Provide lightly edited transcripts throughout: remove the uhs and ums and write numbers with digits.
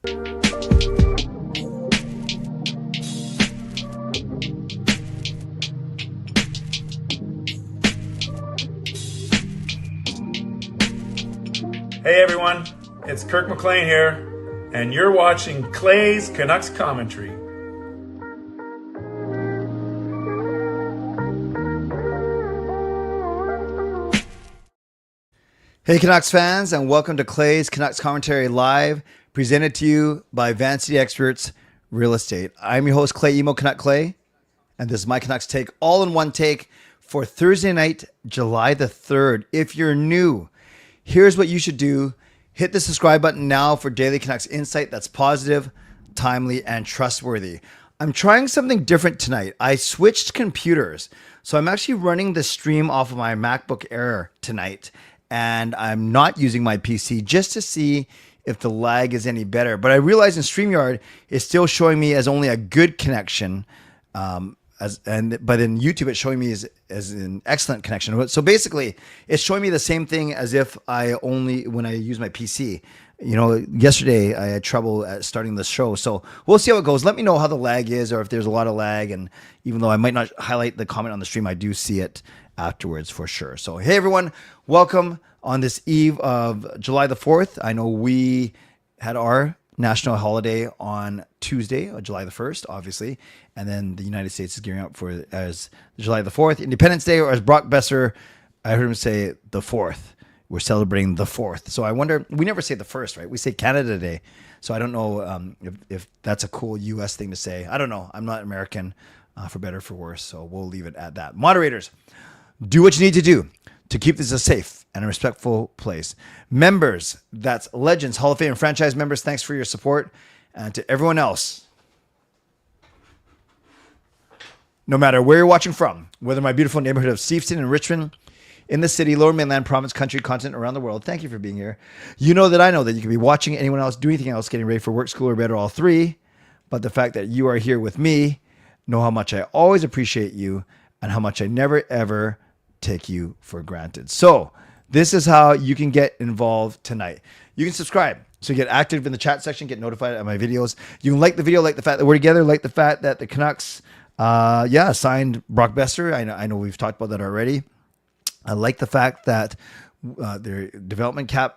Hey everyone, it's Kirk McLean here, and you're watching Clay's Canucks Commentary. Hey Canucks fans, and welcome to Clay's Canucks Commentary Live, presented to you by Vancity Experts Real Estate. I'm your host, Clay Emo Canuck Clay, and this is my Canucks Take, all in one take for Thursday night, July the 3rd. If you're new, here's what you should do. Hit the subscribe button now for daily Canucks insight that's positive, timely, and trustworthy. I'm trying something different tonight. I switched computers, so I'm actually running the stream off of my MacBook Air tonight, and I'm not using my PC just to see if the lag is any better. But I realize in StreamYard, it's still showing me as only a good connection, but in YouTube, it's showing me as an excellent connection. So basically, it's showing me the same thing as if when I use my PC. You know, yesterday I had trouble at starting the show. So we'll see how it goes. Let me know how the lag is or if there's a lot of lag. And even though I might not highlight the comment on the stream, I do see it afterwards for sure. So, hey, everyone, welcome on this eve of July the 4th. I know we had our national holiday on Tuesday, July the 1st, obviously. And then the United States is gearing up for as July the 4th, Independence Day, or as Brock Besser, I heard him say the 4th. We're celebrating the 4th. So I wonder, we never say the 1st, right? We say Canada Day. So I don't know if that's a cool U.S. thing to say. I don't know. I'm not American, for better or for worse. So we'll leave it at that. Moderators, do what you need to do to keep this a safe and a respectful place. Members, that's Legends, Hall of Fame, and franchise members, thanks for your support. And to everyone else, no matter where you're watching from, whether my beautiful neighborhood of Steveston and Richmond, in the city, lower mainland, province, country, continent, around the world, thank you for being here. You know that you could be watching anyone else, do anything else, getting ready for work, school, or bed, or all three. But the fact that you are here with me, know how much I always appreciate you and how much I never, ever take you for granted. So this is how you can get involved tonight. You can subscribe. So you get active in the chat section, get notified of my videos. You can like the video, like the fact that we're together, like the fact that the Canucks, signed Brock Besser. I know we've talked about that already. I like the fact that their development camp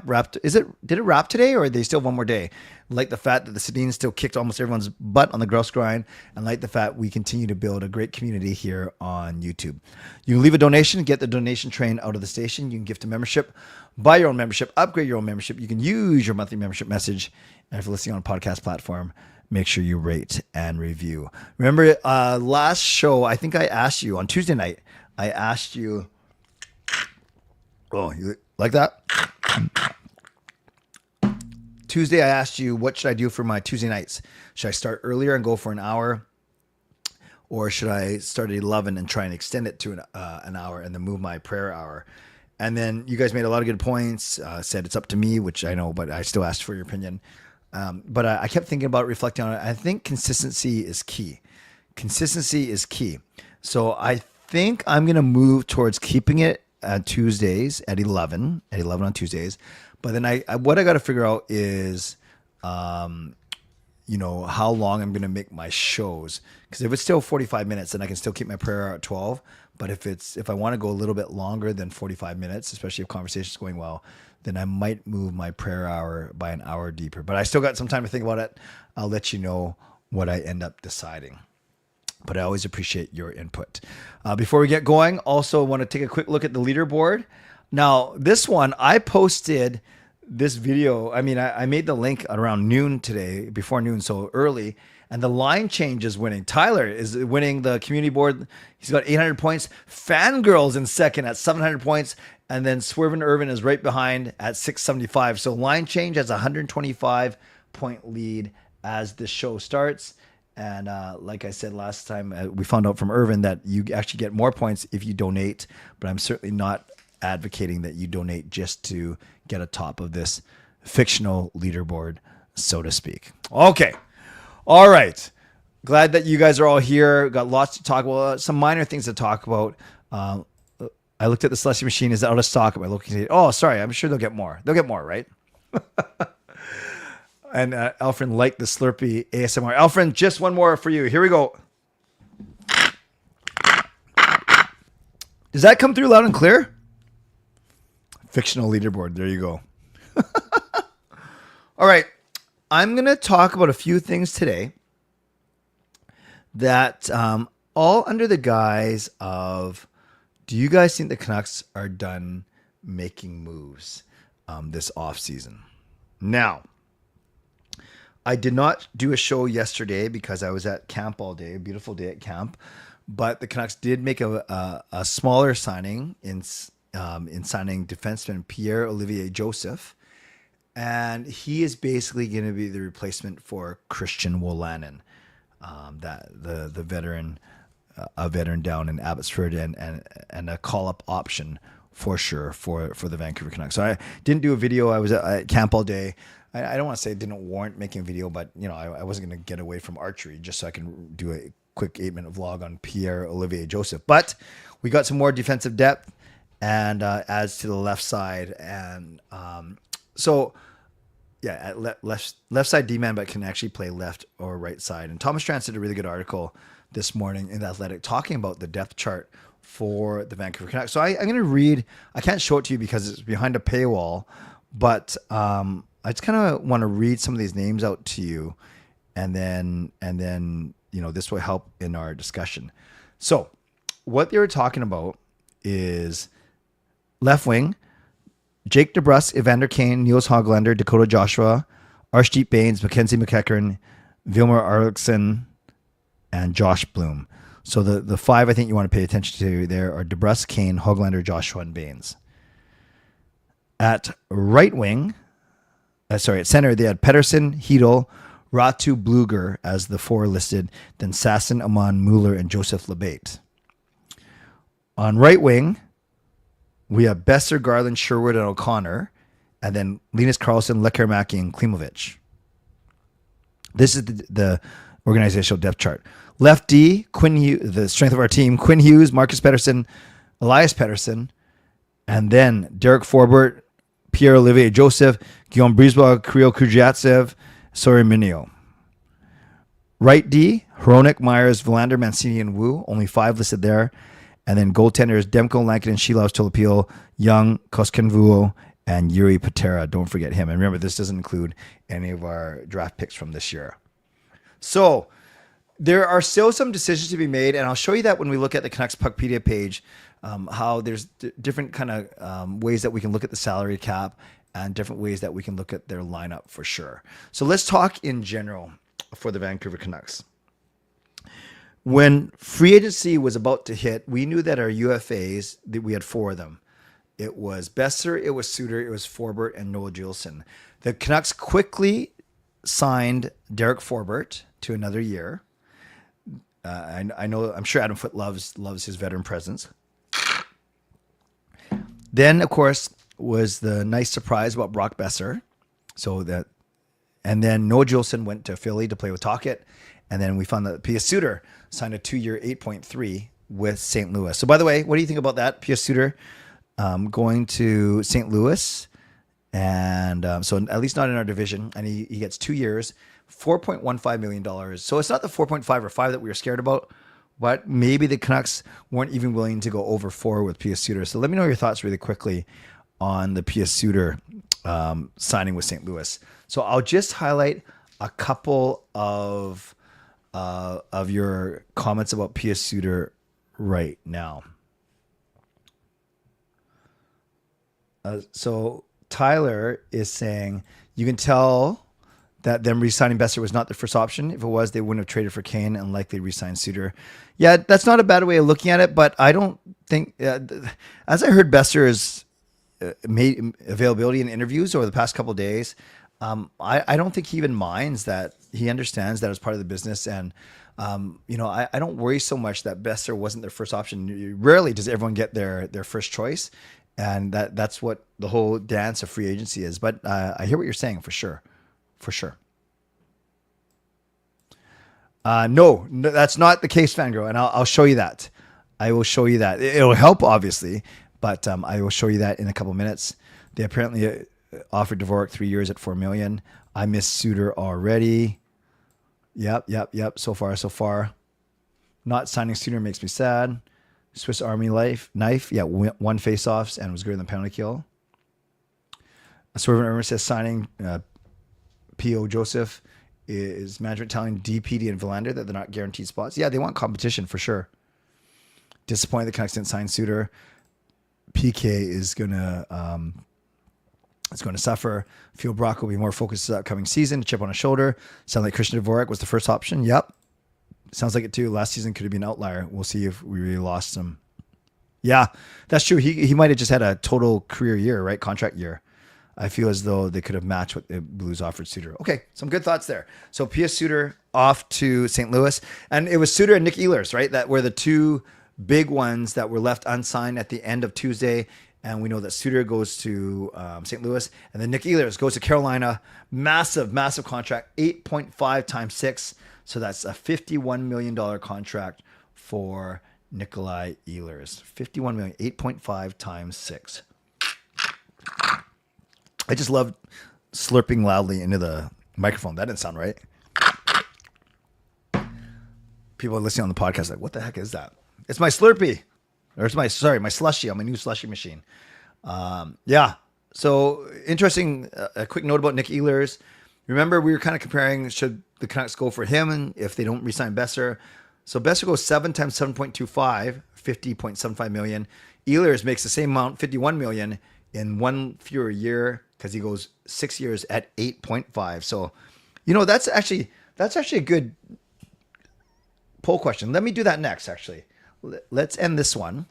wrapped. Did it wrap today, or are they still have one more day? Like the fact that the Sedins still kicked almost everyone's butt on the grouse grind, and like the fact we continue to build a great community here on YouTube. You can leave a donation, get the donation train out of the station. You can gift a membership, buy your own membership, upgrade your own membership. You can use your monthly membership message. And if you're listening on a podcast platform, make sure you rate and review. Remember, last show, I think I asked you on Tuesday night, oh, you like that? Tuesday, I asked you, what should I do for my Tuesday nights? Should I start earlier and go for an hour? Or should I start at 11 and try and extend it to an hour and then move my prayer hour? And then you guys made a lot of good points, said it's up to me, which I know, but I still asked for your opinion. But I kept thinking about reflecting on it. I think consistency is key. Consistency is key. So I think I'm going to move towards keeping it at Tuesdays at 11 on Tuesdays. But then what I got to figure out is, how long I'm going to make my shows. Because if it's still 45 minutes, then I can still keep my prayer hour at 12. But if I want to go a little bit longer than 45 minutes, especially if conversation's going well, then I might move my prayer hour by an hour deeper. But I still got some time to think about it. I'll let you know what I end up deciding. But I always appreciate your input. Before we get going, also want to take a quick look at the leaderboard. Now, this one, I posted this video. I mean, I made the link around noon today, before noon, so early. And the line change is winning. Tyler is winning the community board. He's got 800 points. Fangirl's in second at 700 points. And then Swervin Irvin is right behind at 675. So line change has a 125-point lead as the show starts. And like I said last time, we found out from Irvin that you actually get more points if you donate. But I'm certainly not advocating that you donate just to get atop of this fictional leaderboard, so to speak. Okay. All right. Glad that you guys are all here. Got lots to talk about. Some minor things to talk about. I looked at the Celestia machine. Is out of stock at my local. Oh, sorry. I'm sure they'll get more. They'll get more, right? And Alfred liked the Slurpee ASMR. Alfred, just one more for you. Here we go. Does that come through loud and clear? Fictional leaderboard. There you go. All right. I'm going to talk about a few things today that all under the guise of, do you guys think the Canucks are done making moves this offseason? Now, I did not do a show yesterday because I was at camp all day, a beautiful day at camp, but the Canucks did make a smaller signing in signing defenseman Pierre-Olivier Joseph, and he is basically going to be the replacement for Christian Wolanin, that the veteran, a veteran down in Abbotsford, and a call-up option for sure for the Vancouver Canucks. So I didn't do a video. I was at camp all day. I don't want to say it didn't warrant making a video, but I wasn't going to get away from archery just so I can do a quick 8-minute vlog on Pierre-Olivier Joseph. But we got some more defensive depth and adds to the left side. And at left side D-man, but can actually play left or right side. And Thomas Strantz did a really good article this morning in The Athletic talking about the depth chart for the Vancouver Canucks. So I'm going to read. I can't show it to you because it's behind a paywall, but I just kind of want to read some of these names out to you, and then this will help in our discussion. So what they were talking about is left wing: Jake DeBrusk, Evander Kane, Niels Hoglander, Dakota Joshua, Arshdeep Bains, Mackenzie McEachern, Vilmer Arvidsson, and Josh Bloom. So the five I think you want to pay attention to there are DeBrusk, Kane, Hoglander, Joshua, and Bains. At right wing, at center, they had Pettersson, Hedel, Ratu Bluger as the four listed, then Sasson, Amon, Mueller, and Joseph Labate. On right wing, we have Besser, Garland, Sherwood, and O'Connor, and then Linus Karlsson, Lekkerimäki, and Klimovich. This is the organizational depth chart. Left D, Quinn Hughes, the strength of our team, Quinn Hughes, Marcus Pettersson, Elias Pettersson, and then Derek Forbort, Pierre-Olivier Joseph, Guillaume Brisebois, Kirill Kudryavtsev, Sori Minio. Right D, Hronik, Myers, Verlander, Mancini, and Wu. Only 5 listed there. And then goaltenders, Demko, Lankinen, Shilovs, Tolopil, Young, Koskenvuo, and Yuri Patera. Don't forget him. And remember, this doesn't include any of our draft picks from this year. So there are still some decisions to be made, and I'll show you that when we look at the Canucks Puckpedia page, how there's different kind of ways that we can look at the salary cap and different ways that we can look at their lineup for sure. So let's talk in general for the Vancouver Canucks. When free agency was about to hit, we knew that our UFAs, that we had 4 of them. It was Besser, it was Suter, it was Forbort, and Noah Juleson. The Canucks quickly signed Derek Forbort to another year. I'm sure Adam Foote loves his veteran presence. Then, of course, was the nice surprise about Brock Besser. And then Noah Juleson went to Philly to play with Tocchet. And then we found that Pius Suter signed a 2-year $8.3 with St. Louis. So by the way, what do you think about that? Pius Suter going to St. Louis. And so at least not in our division. And he gets 2 years, $4.15 million. So it's not the 4.5 or 5 that we were scared about, but maybe the Canucks weren't even willing to go over 4 with Pius Suter. So let me know your thoughts really quickly on the Pius Suter signing with St. Louis. So I'll just highlight a couple of your comments about Pius Suter right now. So Tyler is saying you can tell that them re-signing Besser was not the first option. If it was, they wouldn't have traded for Kane and likely re-signed Suter. Yeah, that's not a bad way of looking at it, but I don't think, as I heard Besser's made availability in interviews over the past couple of days, I don't think he even minds that. He understands that as part of the business. And, I don't worry so much that Besser wasn't their first option. Rarely does everyone get their first choice. And that's what the whole dance of free agency is. But I hear what you're saying for sure. For sure. No, that's not the case, Fangirl. And I'll show you that. I will show you that. It'll help, obviously. But I will show you that in a couple minutes. They apparently offered Dvorak 3 years at $4 million. I miss Suter already. Yep. So far. Not signing Suter makes me sad. Swiss Army knife. Yeah, won faceoffs and was greater than penalty kill. Swerve Irmer says signing P.O. Joseph is management telling DPD and Verlander that they're not guaranteed spots. Yeah, they want competition for sure. Disappointed the Canucks didn't sign Suter. PK is gonna suffer. Feel Brock will be more focused this upcoming season. Chip on his shoulder. Sound like Christian Dvorak was the first option. Yep. Sounds like it too. Last season could have been an outlier. We'll see if we really lost him. Yeah, that's true. He might have just had a total career year, right? Contract year. I feel as though they could have matched what the Blues offered Suter. Okay, some good thoughts there. So P.S. Suter off to St. Louis. And it was Suter and Nick Ehlers, right? That were the two big ones that were left unsigned at the end of Tuesday. And we know that Suter goes to St. Louis. And then Nick Ehlers goes to Carolina. Massive contract. 8.5 times 6. So that's a $51 million contract for Nikolai Ehlers. $51 million, 8.5 times 6. I just love slurping loudly into the microphone. That didn't sound right. People listening on the podcast are like, what the heck is that? It's my Slurpee. Or it's my slushie on my new slushie machine. Yeah. So interesting. A quick note about Nick Ehlers. Remember, we were kind of comparing, should the Canucks go for him and if they don't re-sign Besser? So Besser goes 7 times 7.25, $50.75 million. Ehlers makes the same amount, $51 million, in one fewer year because he goes 6 years at 8.5. So, that's actually a good poll question. Let me do that next, actually. Let's end this one.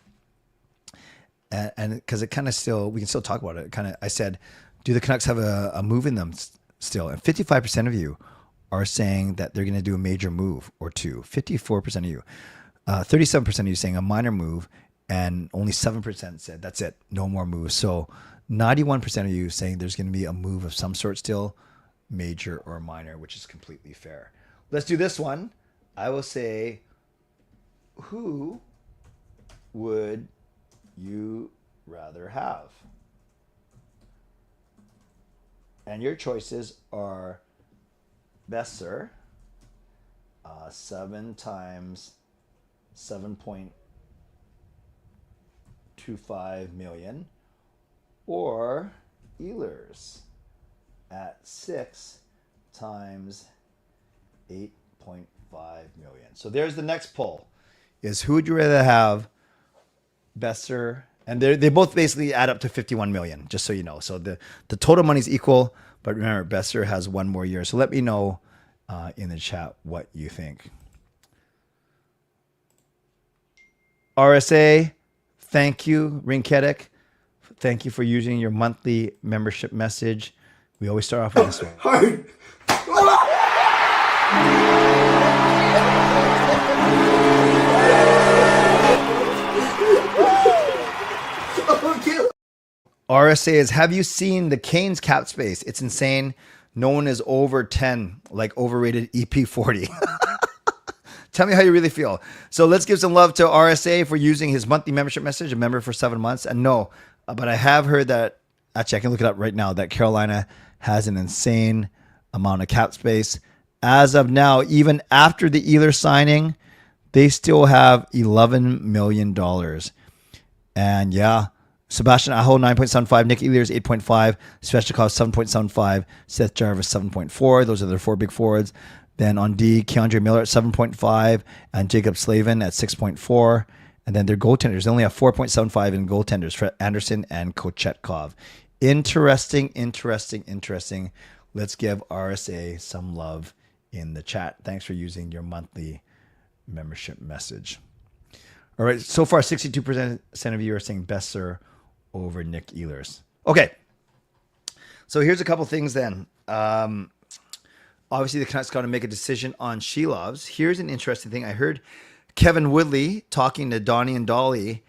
And because it kind of we can still talk about it. I said, do the Canucks have a move in them still? And 55% of you are saying that they're going to do a major move or two. 54% of you. 37% of you saying a minor move. And only 7% said, that's it, no more moves. So 91% of you saying there's going to be a move of some sort still, major or minor, which is completely fair. Let's do this one. I will say, who would you rather have? And your choices are Besser, 7 times 7.25 million, or Ehlers at 6 times 8.5 million. So there's the next poll. Is who would you rather have, Besser? And they both basically add up to 51 million, just so you know. So the total money is equal, but remember, Besser has one more year. So let me know in the chat what you think. RSA, thank you. Rinketic, thank you for using your monthly membership message. We always start off with this one. RSA is, have you seen the Canes cap space? It's insane. No one is over 10, like overrated EP40. Tell me how you really feel. So let's give some love to RSA for using his monthly membership message, a member for 7 months. And no, but I have heard that, actually I can look it up right now, that Carolina has an insane amount of cap space. As of now, even after the Ehlers signing, they still have $11 million. And yeah, Sebastian Aho, 9.75, Nick Ehlers, 8.5, Svechnikov, 7.75, Seth Jarvis, 7.4. Those are their four big forwards. Then on D, Keandre Miller at 7.5 and Jacob Slavin at 6.4. And then their goaltenders, they only have 4.75 in goaltenders for Anderson and Kochetkov. Interesting. Let's give RSA some love in the chat. Thanks for using your monthly membership message. All right, so far 62% of you are saying Besser over Nick Ehlers. Okay, so here's a couple things then. Obviously, the Canucks got to make a decision on Shelovs. Here's an interesting thing. I heard Kevin Woodley talking to Donnie and Dolly,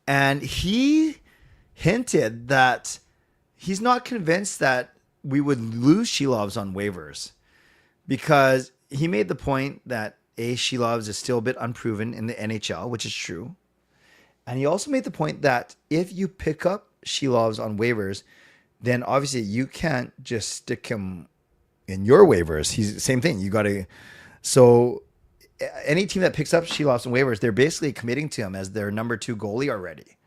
and he hinted that he's not convinced that we would lose Shelovs on waivers, because he made the point that Shelovs is still a bit unproven in the NHL, which is true. And he also made the point that if you pick up Shelovs on waivers, then obviously you can't just stick him in your waivers. He's the same thing. You got to, so any team that picks up Shelovs and waivers, they're basically committing to him as their number 2 goalie already,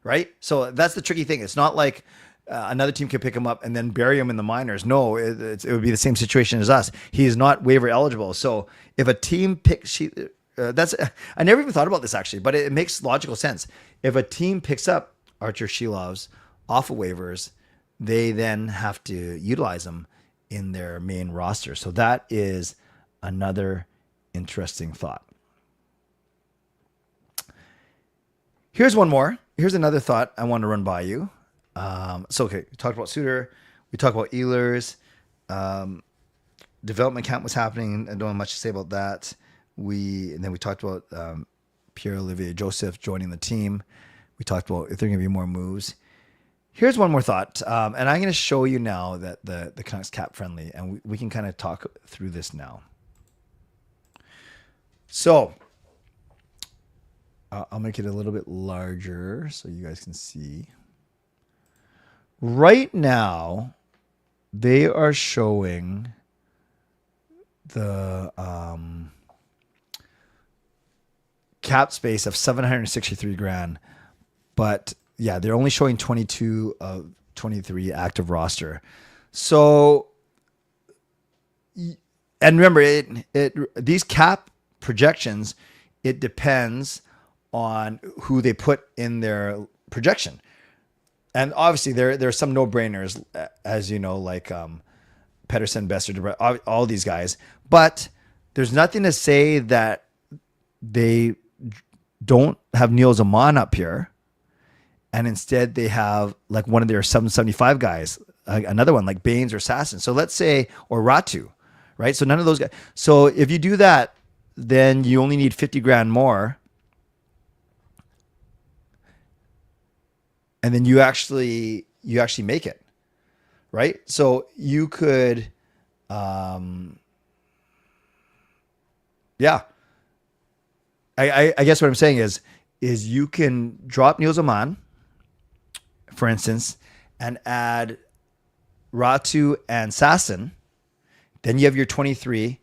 right? So that's the tricky thing. It's not like another team could pick him up and then bury him in the minors. No, it would be the same situation as us. He is not waiver eligible. So if a team picks, I never even thought about this actually, but it makes logical sense. If a team picks up Archer Shelovs off of waivers, they then have to utilize them in their main roster. So that is another interesting thought. Here's one more. Here's another thought I want to run by you. Okay, we talked about Suter. We talked about Ehlers. Development camp was happening. I don't have much to say about that. And then we talked about Pierre-Olivier Joseph joining the team. We talked about if there are going to be more moves. Here's one more thought, and I'm going to show you now that the Canucks cap friendly, and we can kind of talk through this now. So I'll make it a little bit larger so you guys can see. Right now, they are showing the cap space of $763,000, but yeah, they're only showing 22 of 23 active roster. So, and remember, these cap projections, it depends on who they put in their projection. And obviously there are some no-brainers, as you know, like Pettersson, Besser, all these guys. But there's nothing to say that they don't have Neil Zaman up here, and instead they have like one of their 775 guys, another one like Baines or Sasson. So let's say, or Ratu, right? So none of those guys. So if you do that, then you only need $50,000 more. And then you actually make it, right? So you could, I guess what I'm saying is you can drop Neil Zaman, for instance, and add Ratu and Sasson. Then you have your 23,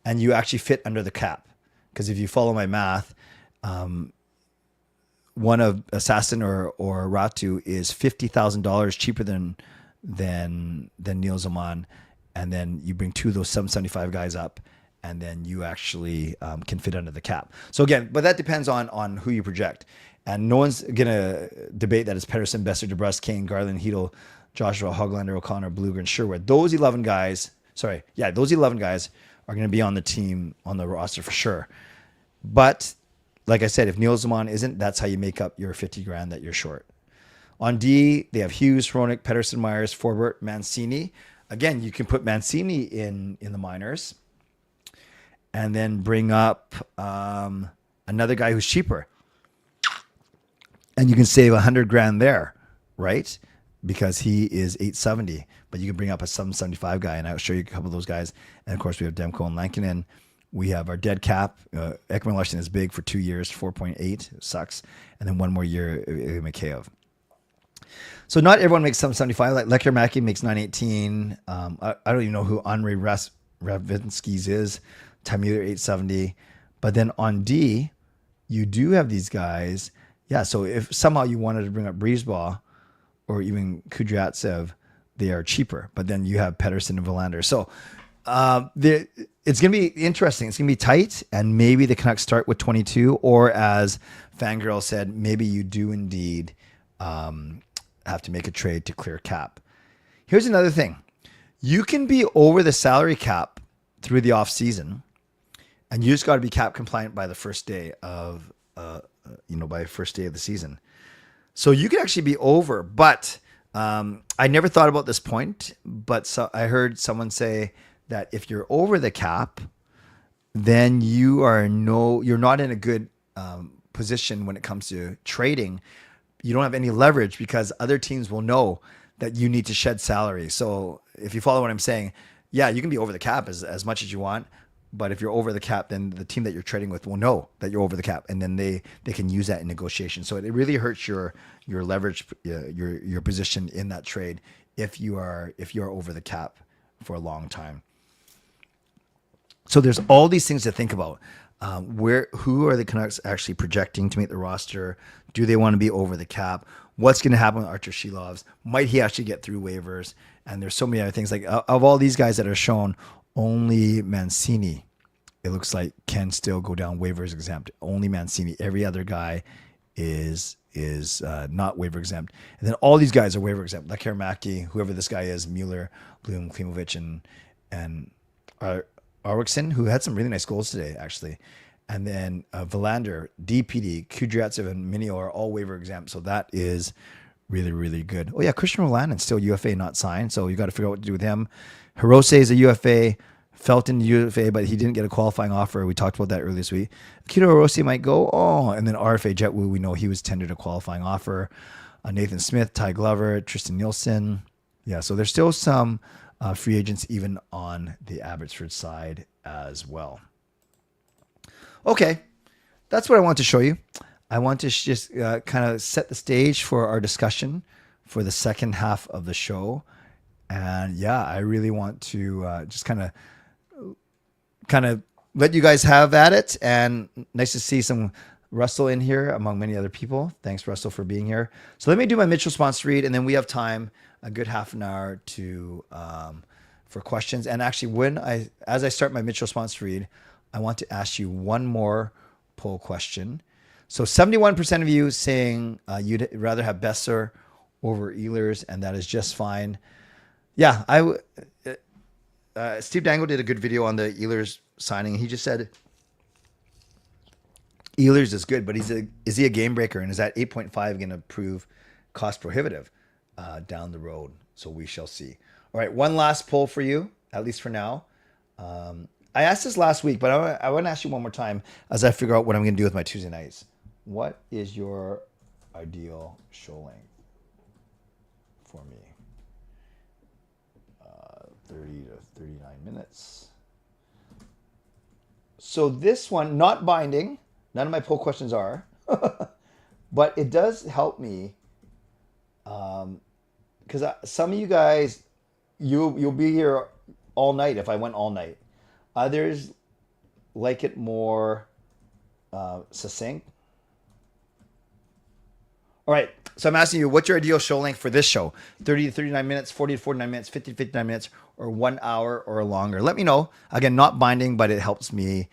and you actually fit under the cap. Because if you follow my math, one of Assassin or Ratu is $50,000 cheaper than Neil Zaman, and then you bring 2 of those 775 guys up, and then you actually can fit under the cap. So again, but that depends on who you project, and no one's gonna debate that it's Pettersson, Besser, DeBrusque, Kane, Garland, Hedel, Joshua, Hoglander, O'Connor, Blueger, and Sherwood. Those 11 guys are going to be on the team, on the roster for sure. But like I said, if Neil Zaman isn't, that's how you make up your $50,000 that you're short. On D, they have Hughes, Hronik, Pettersson, Myers, Forbort, Mancini. Again, you can put Mancini in the minors, and then bring up another guy who's cheaper, and you can save $100,000 there, right? Because he is $870, but you can bring up a $775 guy, and I'll show you a couple of those guys. And of course, we have Demko and Lankinen. We have our dead cap. Ekman Larson is big for 2 years, 4.8. It sucks. And then one more year, Mikheyev. So not everyone makes 775. Like Lekir Mackey makes 918. I don't even know who Henri Ravinsky's is. Tamuler 870. But then on D, you do have these guys. Yeah, so if somehow you wanted to bring up Brisebois or even Kudryavtsev, they are cheaper. But then you have Pettersson and Verlander. So it's going to be interesting. It's going to be tight, and maybe the Canucks start with 22, or as Fangirl said, maybe you do indeed have to make a trade to clear cap. Here's another thing. You can be over the salary cap through the off season, and you just got to be cap compliant by the first day of the season. So you can actually be over, but I never thought about this point, but I heard someone say that if you're over the cap, then you're not in a good position when it comes to trading. You don't have any leverage because other teams will know that you need to shed salary. So if you follow what I'm saying, yeah, you can be over the cap as much as you want, but if you're over the cap, then the team that you're trading with will know that you're over the cap, and then they can use that in negotiation. So it really hurts your leverage, your position in that trade if you are over the cap for a long time. So there's all these things to think about. Who are the Canucks actually projecting to make the roster? Do they want to be over the cap? What's going to happen with Archer Shilovs? Might he actually get through waivers? And there's so many other things. Like of all these guys that are shown, only Mancini, it looks like, can still go down waivers exempt. Only Mancini. Every other guy is not waiver exempt. And then all these guys are waiver exempt. Like Karamaki, whoever this guy is, Mueller, Bloom, Klimovic, and Arvidsson, who had some really nice goals today, actually. And then Bovenlander, DPD, Kudryavtsev, and Minio are all waiver exempt. So that is really, really good. Oh, yeah, Christian Roland's still UFA, not signed. So you got to figure out what to do with him. Hirose is a UFA. Felton UFA, but he didn't get a qualifying offer. We talked about that earlier this week. Akito Hirose might go. Oh, and then RFA Jetwoo, we know he was tendered a qualifying offer. Nathan Smith, Ty Glover, Tristan Nielsen. Yeah, so there's still some free agents even on the Abbotsford side as well. Okay, that's what I want to show you. I want to just kind of set the stage for our discussion for the second half of the show. And yeah, I really want to just kind of let you guys have at it. And nice to see some Russell in here among many other people. Thanks, Russell, for being here. So let me do my Mitchell sponsor read, and then we have time, a good half an hour to for questions. And actually, as I start my Mitchell sponsor read, I want to ask you one more poll question. So 71% of you saying you'd rather have Besser over Ehlers, and that is just fine. Yeah, Steve Dangle did a good video on the Ehlers signing. He just said Ehlers is good, but is he a game breaker? And is that 8.5 going to prove cost prohibitive down the road? So we shall see. All right, one last poll for you, at least for now. I asked this last week, but I want to ask you one more time as I figure out what I'm going to do with my Tuesday nights. What is your ideal show length for me? 30 to 39 minutes. So this one, not binding. None of my poll questions are. But it does help me. Because some of you guys, you'll be here all night if I went all night. Others like it more succinct. All right. So I'm asking you, what's your ideal show length for this show? 30 to 39 minutes, 40 to 49 minutes, 50 to 59 minutes, or 1 hour or longer? Let me know. Again, not binding, but it helps me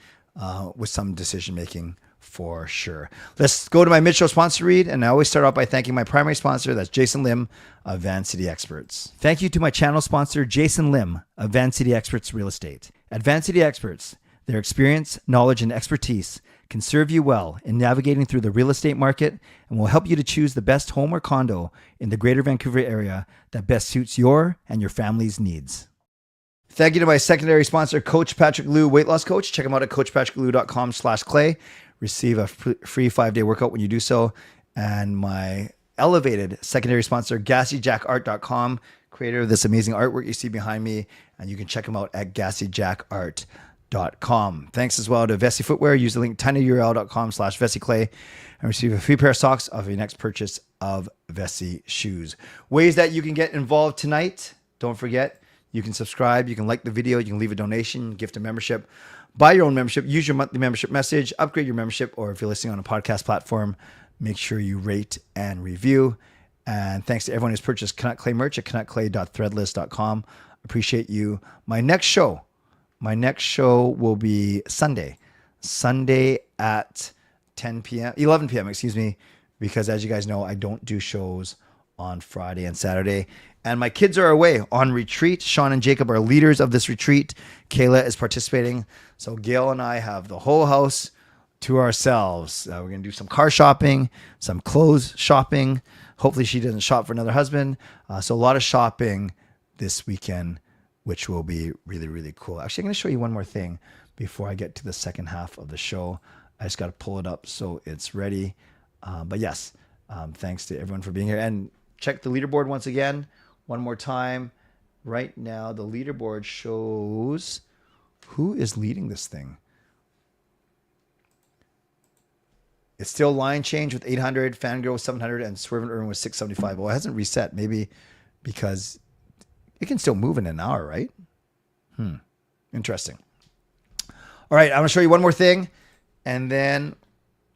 with some decision making for sure. Let's go to my Mitchell sponsor read. And I always start off by thanking my primary sponsor. That's Jason Lim of Van City Experts. Thank you to my channel sponsor, Jason Lim of Van City Experts Real Estate. At Van City Experts, their experience, knowledge, and expertise can serve you well in navigating through the real estate market and will help you to choose the best home or condo in the Greater Vancouver area that best suits your and your family's needs. Thank you to my secondary sponsor, Coach Patrick Liu, Weight Loss Coach. Check him out at coachpatrickliu.com/clay. Receive a free 5-day workout when you do so. And my elevated secondary sponsor, GassyJackArt.com, creator of this amazing artwork you see behind me. And you can check him out at GassyJackArt.com. Thanks as well to Vessi Footwear. Use the link tinyurl.com/VessiClay and receive a free pair of socks off your next purchase of Vessi shoes. Ways that you can get involved tonight. Don't forget, you can subscribe, you can like the video, you can leave a donation, gift a membership, buy your own membership, use your monthly membership message, upgrade your membership, or if you're listening on a podcast platform, make sure you rate and review. And thanks to everyone who's purchased Canuck Clay merch at canuckclay.threadless.com. Appreciate you. My next show will be Sunday at 11 p.m., excuse me, because as you guys know, I don't do shows on Friday and Saturday. And my kids are away on retreat. Sean and Jacob are leaders of this retreat. Kayla is participating. So Gail and I have the whole house to ourselves. We're going to do some car shopping, some clothes shopping. Hopefully she doesn't shop for another husband. So a lot of shopping this weekend, which will be really, really cool. Actually, I'm going to show you one more thing before I get to the second half of the show. I just got to pull it up so it's ready. But yes, thanks to everyone for being here. And check the leaderboard once again, one more time. Right now, the leaderboard shows who is leading this thing. It's still line change with 800, Fangirl with 700, and Swerve and Irwin with 675. Well, it hasn't reset. Maybe because It can still move in an hour, right? Interesting. All right, I'm going to show you one more thing, and then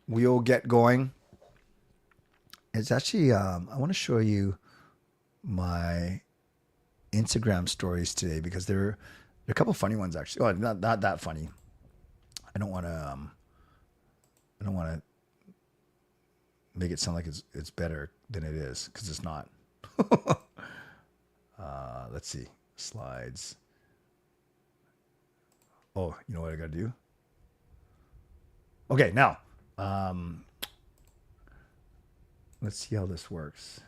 we'll get going. It's actually, I want to show you my Instagram stories today because there are a couple funny ones actually. Oh, not that funny. I don't want to make it sound like it's better than it is because it's not. Let's see. Slides. Oh, you know what I got to do? Okay, now, let's see how this works.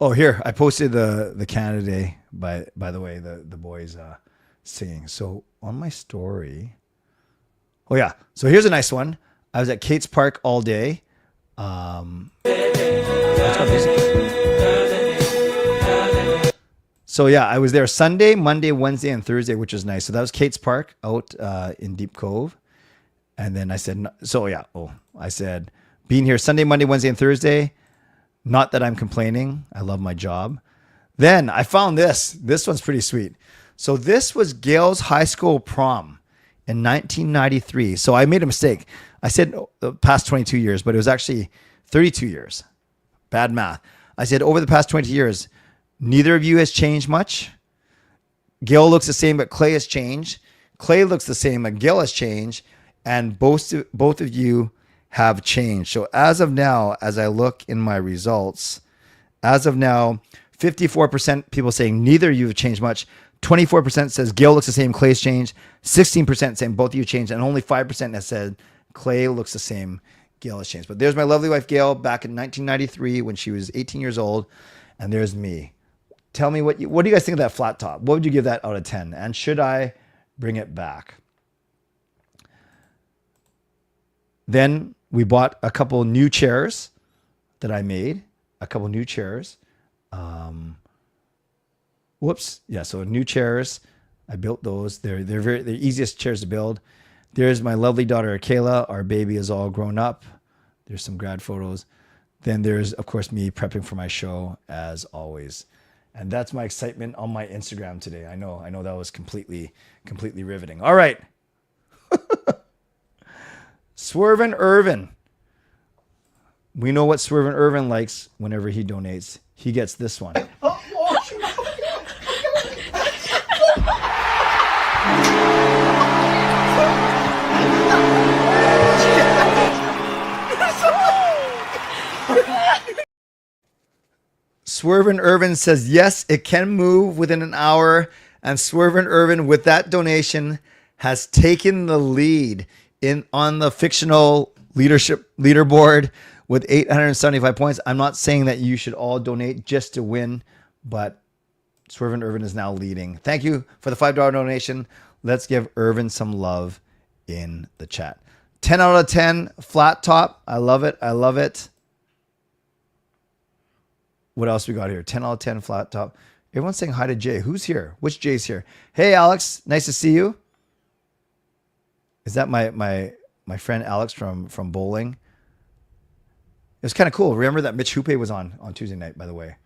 Oh, here, I posted the Canada Day, by the way, the boys singing. So on my story, oh yeah, so here's a nice one. I was at Kate's Park all day. So yeah, I was there Sunday, Monday, Wednesday, and Thursday, which is nice. So that was Kate's Park out in Deep Cove. And then I said, I said, being here Sunday, Monday, Wednesday, and Thursday. Not that I'm complaining. I love my job. Then I found this. This one's pretty sweet. So this was Gail's high school prom in 1993. So I made a mistake. I said the past 22 years, but it was actually 32 years. Bad math. I said over the past 20 years, neither of you has changed much. Gail looks the same, but Clay has changed. Clay looks the same, but Gail has changed. And both of you have changed. So as of now, as I look in my results, as of now, 54% people saying neither of you have changed much. 24% says Gail looks the same, Clay's changed. 16% saying both of you changed. And only 5% has said Clay looks the same, Gail has changed. But there's my lovely wife, Gail, back in 1993 when she was 18 years old. And there's me. Tell me what do you guys think of that flat top? What would you give that out of 10? And should I bring it back? Then we bought a couple new chairs that I made. A couple new chairs. So new chairs. I built those. They're the easiest chairs to build. There's my lovely daughter, Kayla. Our baby is all grown up. There's some grad photos. Then there's, of course, me prepping for my show as always. And that's my excitement on my Instagram today. I know that was completely riveting. All right. Swervin' Irvin. We know what Swervin' Irvin likes whenever he donates. He gets this one. Swervin' Irvin says, yes, it can move within an hour. And Swervin' Irvin, with that donation, has taken the lead on the fictional leadership leaderboard with 875 points. I'm not saying that you should all donate just to win, but Swervin' Irvin is now leading. Thank you for the $5 donation. Let's give Irvin some love in the chat. 10 out of 10, flat top. I love it. I love it. What else we got here? 10 out of 10, flat top. Everyone's saying hi to Jay. Who's here? Which Jay's here? Hey, Alex. Nice to see you. Is that my friend Alex from bowling? It was kind of cool. Remember that Mitch Hoope was on Tuesday night, by the way.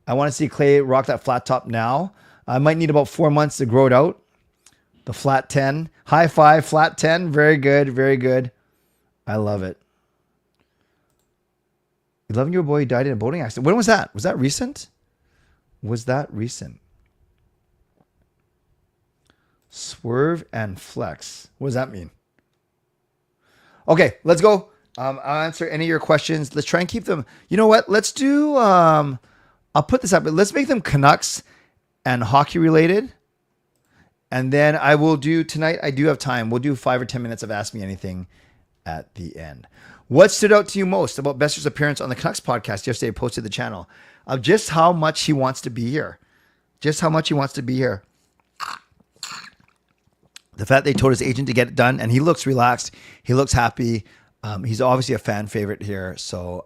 I want to see Clay rock that flat top now. I might need about 4 months to grow it out. The flat 10. High five, flat 10. Very good. Very good. I love it. 11-year-old boy died in a boating accident. When was that? Was that recent? Swerve and flex. What does that mean? Okay, let's go. I'll answer any of your questions. Let's try and keep them. You know what? Let's do, I'll put this up, but let's make them Canucks and hockey related. And then I will do tonight. I do have time. We'll do 5 or 10 minutes of Ask Me Anything at the end. What stood out to you most about Besser's appearance on the Canucks podcast yesterday? Posted the channel of just how much he wants to be here. Just how much he wants to be here. The fact they told his agent to get it done, and he looks relaxed. He looks happy. He's obviously a fan favorite here, so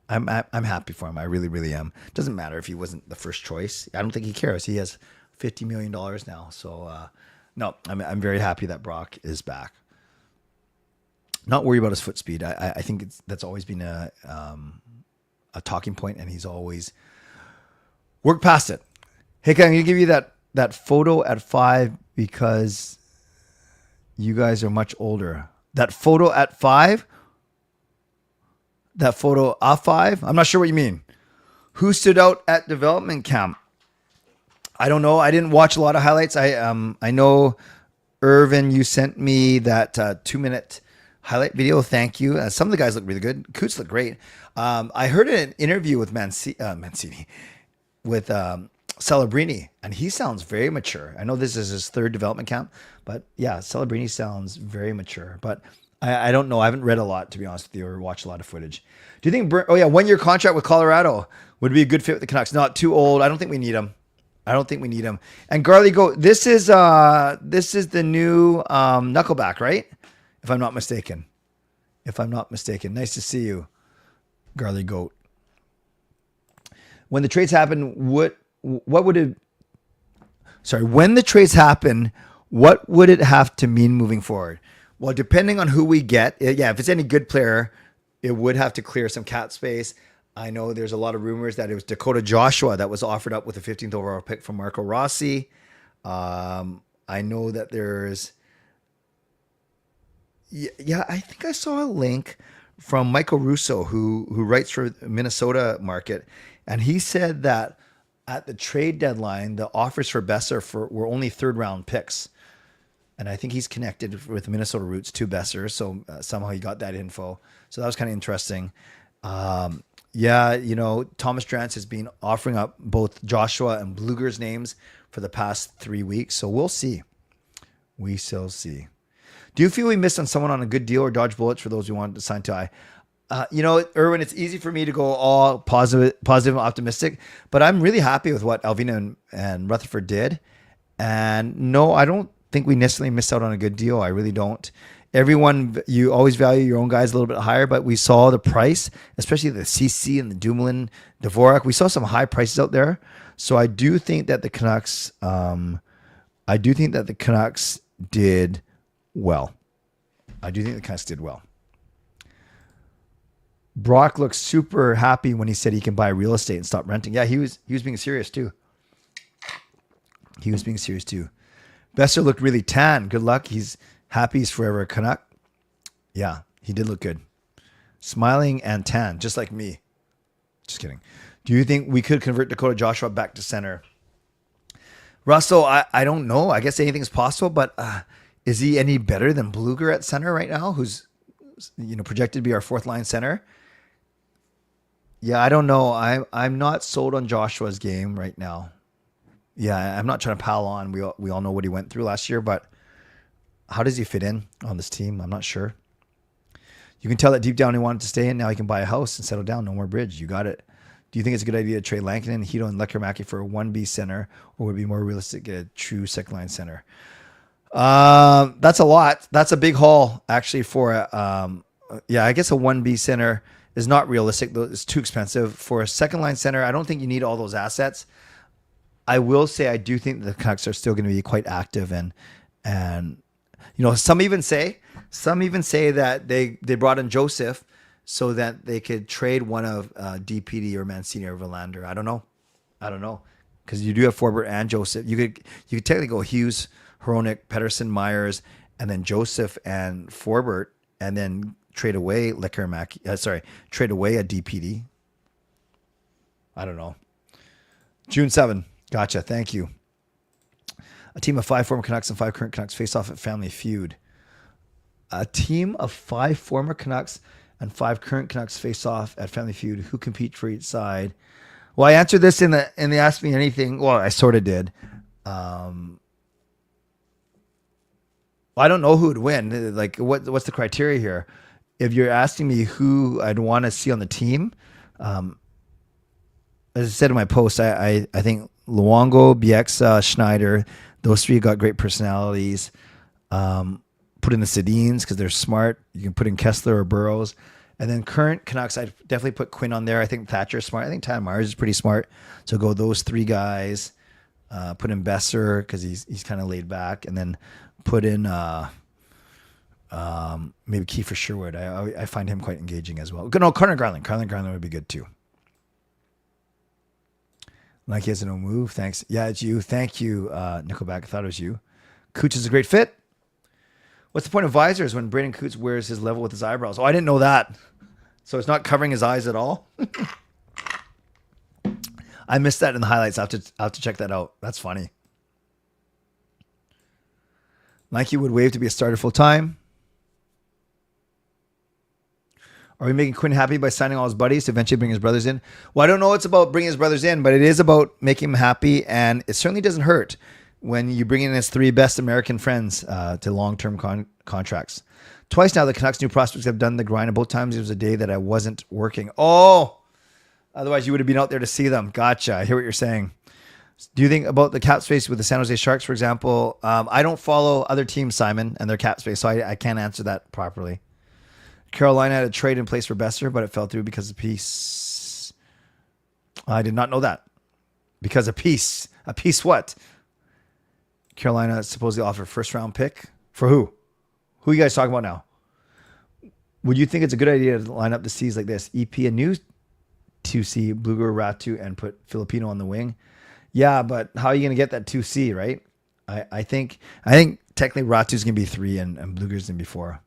I'm happy for him. I really, really am. Doesn't matter if he wasn't the first choice. I don't think he cares. He has $50 million now, so no, I'm very happy that Brock is back. Not worried about his foot speed. I think that's always been a talking point, and he's always Work past it. Hey, can I give you that photo at 5 because you guys are much older? That photo at 5? That photo at 5? I'm not sure what you mean. Who stood out at development camp? I don't know. I didn't watch a lot of highlights. I know, Irvin, you sent me that 2-minute highlight video. Thank you. Some of the guys look really good. Coots look great. I heard an interview with Mancini with Celebrini, and he sounds very mature. I know this is his 3rd development camp, but yeah, Celebrini sounds very mature. But I don't know. I haven't read a lot, to be honest with you, or watched a lot of footage. Do you think? 1-year contract with Colorado would be a good fit with the Canucks. Not too old. I don't think we need him. And Garley Goat. This is the new Knuckleback, right? If I'm not mistaken. Nice to see you, Garley Goat. When the trades happen, when the trades happen, what would it have to mean moving forward? Well, depending on who we get, if it's any good player, it would have to clear some cap space. I know there's a lot of rumors that it was Dakota Joshua that was offered up with the 15th overall pick from Marco Rossi. I know that there's... Yeah, I think I saw a link from Michael Russo, who writes for Minnesota market, and he said that at the trade deadline, the offers for Besser were only 3rd-round picks. And I think he's connected with Minnesota roots to Besser, so somehow he got that info. So that was kind of interesting. Thomas Drance has been offering up both Joshua and Bluger's names for the past 3 weeks, so we'll see. We shall see. Do you feel we missed on someone on a good deal or dodge bullets for those who wanted to sign to Erwin, it's easy for me to go all positive and optimistic, but I'm really happy with what Alvina and Rutherford did. And no, I don't think we necessarily missed out on a good deal. I really don't. Everyone, you always value your own guys a little bit higher, but we saw the price, especially the CC and the Dumoulin, Dvorak. We saw some high prices out there. So I do think that the Canucks, did well. Brock looks super happy when he said he can buy real estate and stop renting. Yeah, he was being serious too. Besser looked really tan. Good luck. He's happy he's forever a Canuck. Yeah, he did look good. Smiling and tan, just like me. Just kidding. Do you think we could convert Dakota Joshua back to center? Russell, I don't know. I guess anything's possible, but is he any better than Bluger at center right now, who's projected to be our 4th line center? Yeah, I don't know. I'm not sold on Joshua's game right now. Yeah, I'm not trying to pile on. We all know what he went through last year, but how does he fit in on this team? I'm not sure. You can tell that deep down he wanted to stay in. Now he can buy a house and settle down. No more bridge. You got it. Do you think it's a good idea to trade Lankinen, Hito, and Lekkerimäki for a 1B center, or would it be more realistic to get a true 2nd-line center? That's a lot. That's a big haul, actually, for I guess a 1B center is not realistic. It's too expensive. For a 2nd-line center, I don't think you need all those assets. I will say I do think the Canucks are still going to be quite active, and some even say that they brought in Joseph so that they could trade one of DPD or Mancini or Bovenlander. I don't know, because you do have Forbert and Joseph. You could technically go Hughes, Hronik, Pettersson, Myers, and then Joseph and Forbert, and then trade away trade away a DPD. I don't know. June 7. Gotcha. Thank you. A team of 5 former Canucks and 5 current Canucks face off at Family Feud. A team of 5 former Canucks and 5 current Canucks face off at Family Feud. Who compete for each side? Well, I answered this in the Ask Me Anything. Well, I sort of did. I don't know who would win. Like, what's the criteria here? If you're asking me who I'd want to see on the team, as I said in my post, I think Luongo, Bieksa, Schneider, those 3 got great personalities. Put in the Sedins because they're smart. You can put in Kessler or Burrows. And then current Canucks, I'd definitely put Quinn on there. I think Thatcher's smart. I think Tad Myers is pretty smart. So go those 3 guys. Put in Besser because he's kind of laid back. And then put in maybe Kiefer Sherwood. I find him quite engaging as well. No, Connor Garland. Garland would be good too. Like he has no move. Thanks. Yeah, it's you. Thank you, Nickelback. I thought it was you. Cooch is a great fit. What's the point of visors when Brandon Coots wears his level with his eyebrows? Oh, I didn't know that. So it's not covering his eyes at all? I missed that in the highlights. I'll have to check that out. That's funny. Nike would waive to be a starter full time. Are we making Quinn happy by signing all his buddies to eventually bring his brothers in? Well, I don't know it's about bringing his brothers in, but it is about making him happy, and it certainly doesn't hurt when you bring in his 3 best American friends to long-term contracts. Twice now, the Canucks' new prospects have done the grind, and both times it was a day that I wasn't working. Oh, otherwise you would have been out there to see them. Gotcha. I hear what you're saying. Do you think about the cap space with the San Jose Sharks, for example? I don't follow other teams, Simon, and their cap space, so I can't answer that properly. Carolina had a trade in place for Besser, but it fell through because of peace. I did not know that. Because of peace. A peace what? Carolina supposedly offered first-round pick. For who? Who are you guys talking about now? Would you think it's a good idea to line up the C's like this? EP a new 2C, Bluger, Ratu, and put Filipino on the wing? Yeah, but how are you going to get that 2C, right? I think technically Ratu's going to be 3 and Bluger's going to be 4.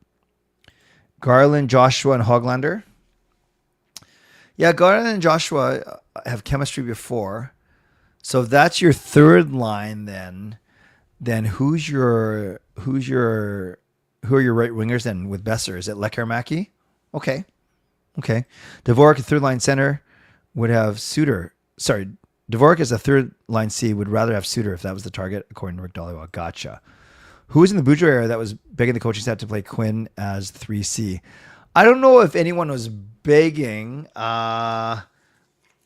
Garland, Joshua, and Hoglander. Yeah, Garland and Joshua have chemistry before. So if that's your third line, then who are your right wingers then with Besser? Is it Lekarmaki? Okay. Dvorak, a third line center, would have Suter. Sorry, Dvorak as a third line C would rather have Suter if that was the target, according to Rick Dollywell. Gotcha. Who was in the Boudreaux era that was begging the coaching staff to play Quinn as 3C? I don't know if anyone was begging. I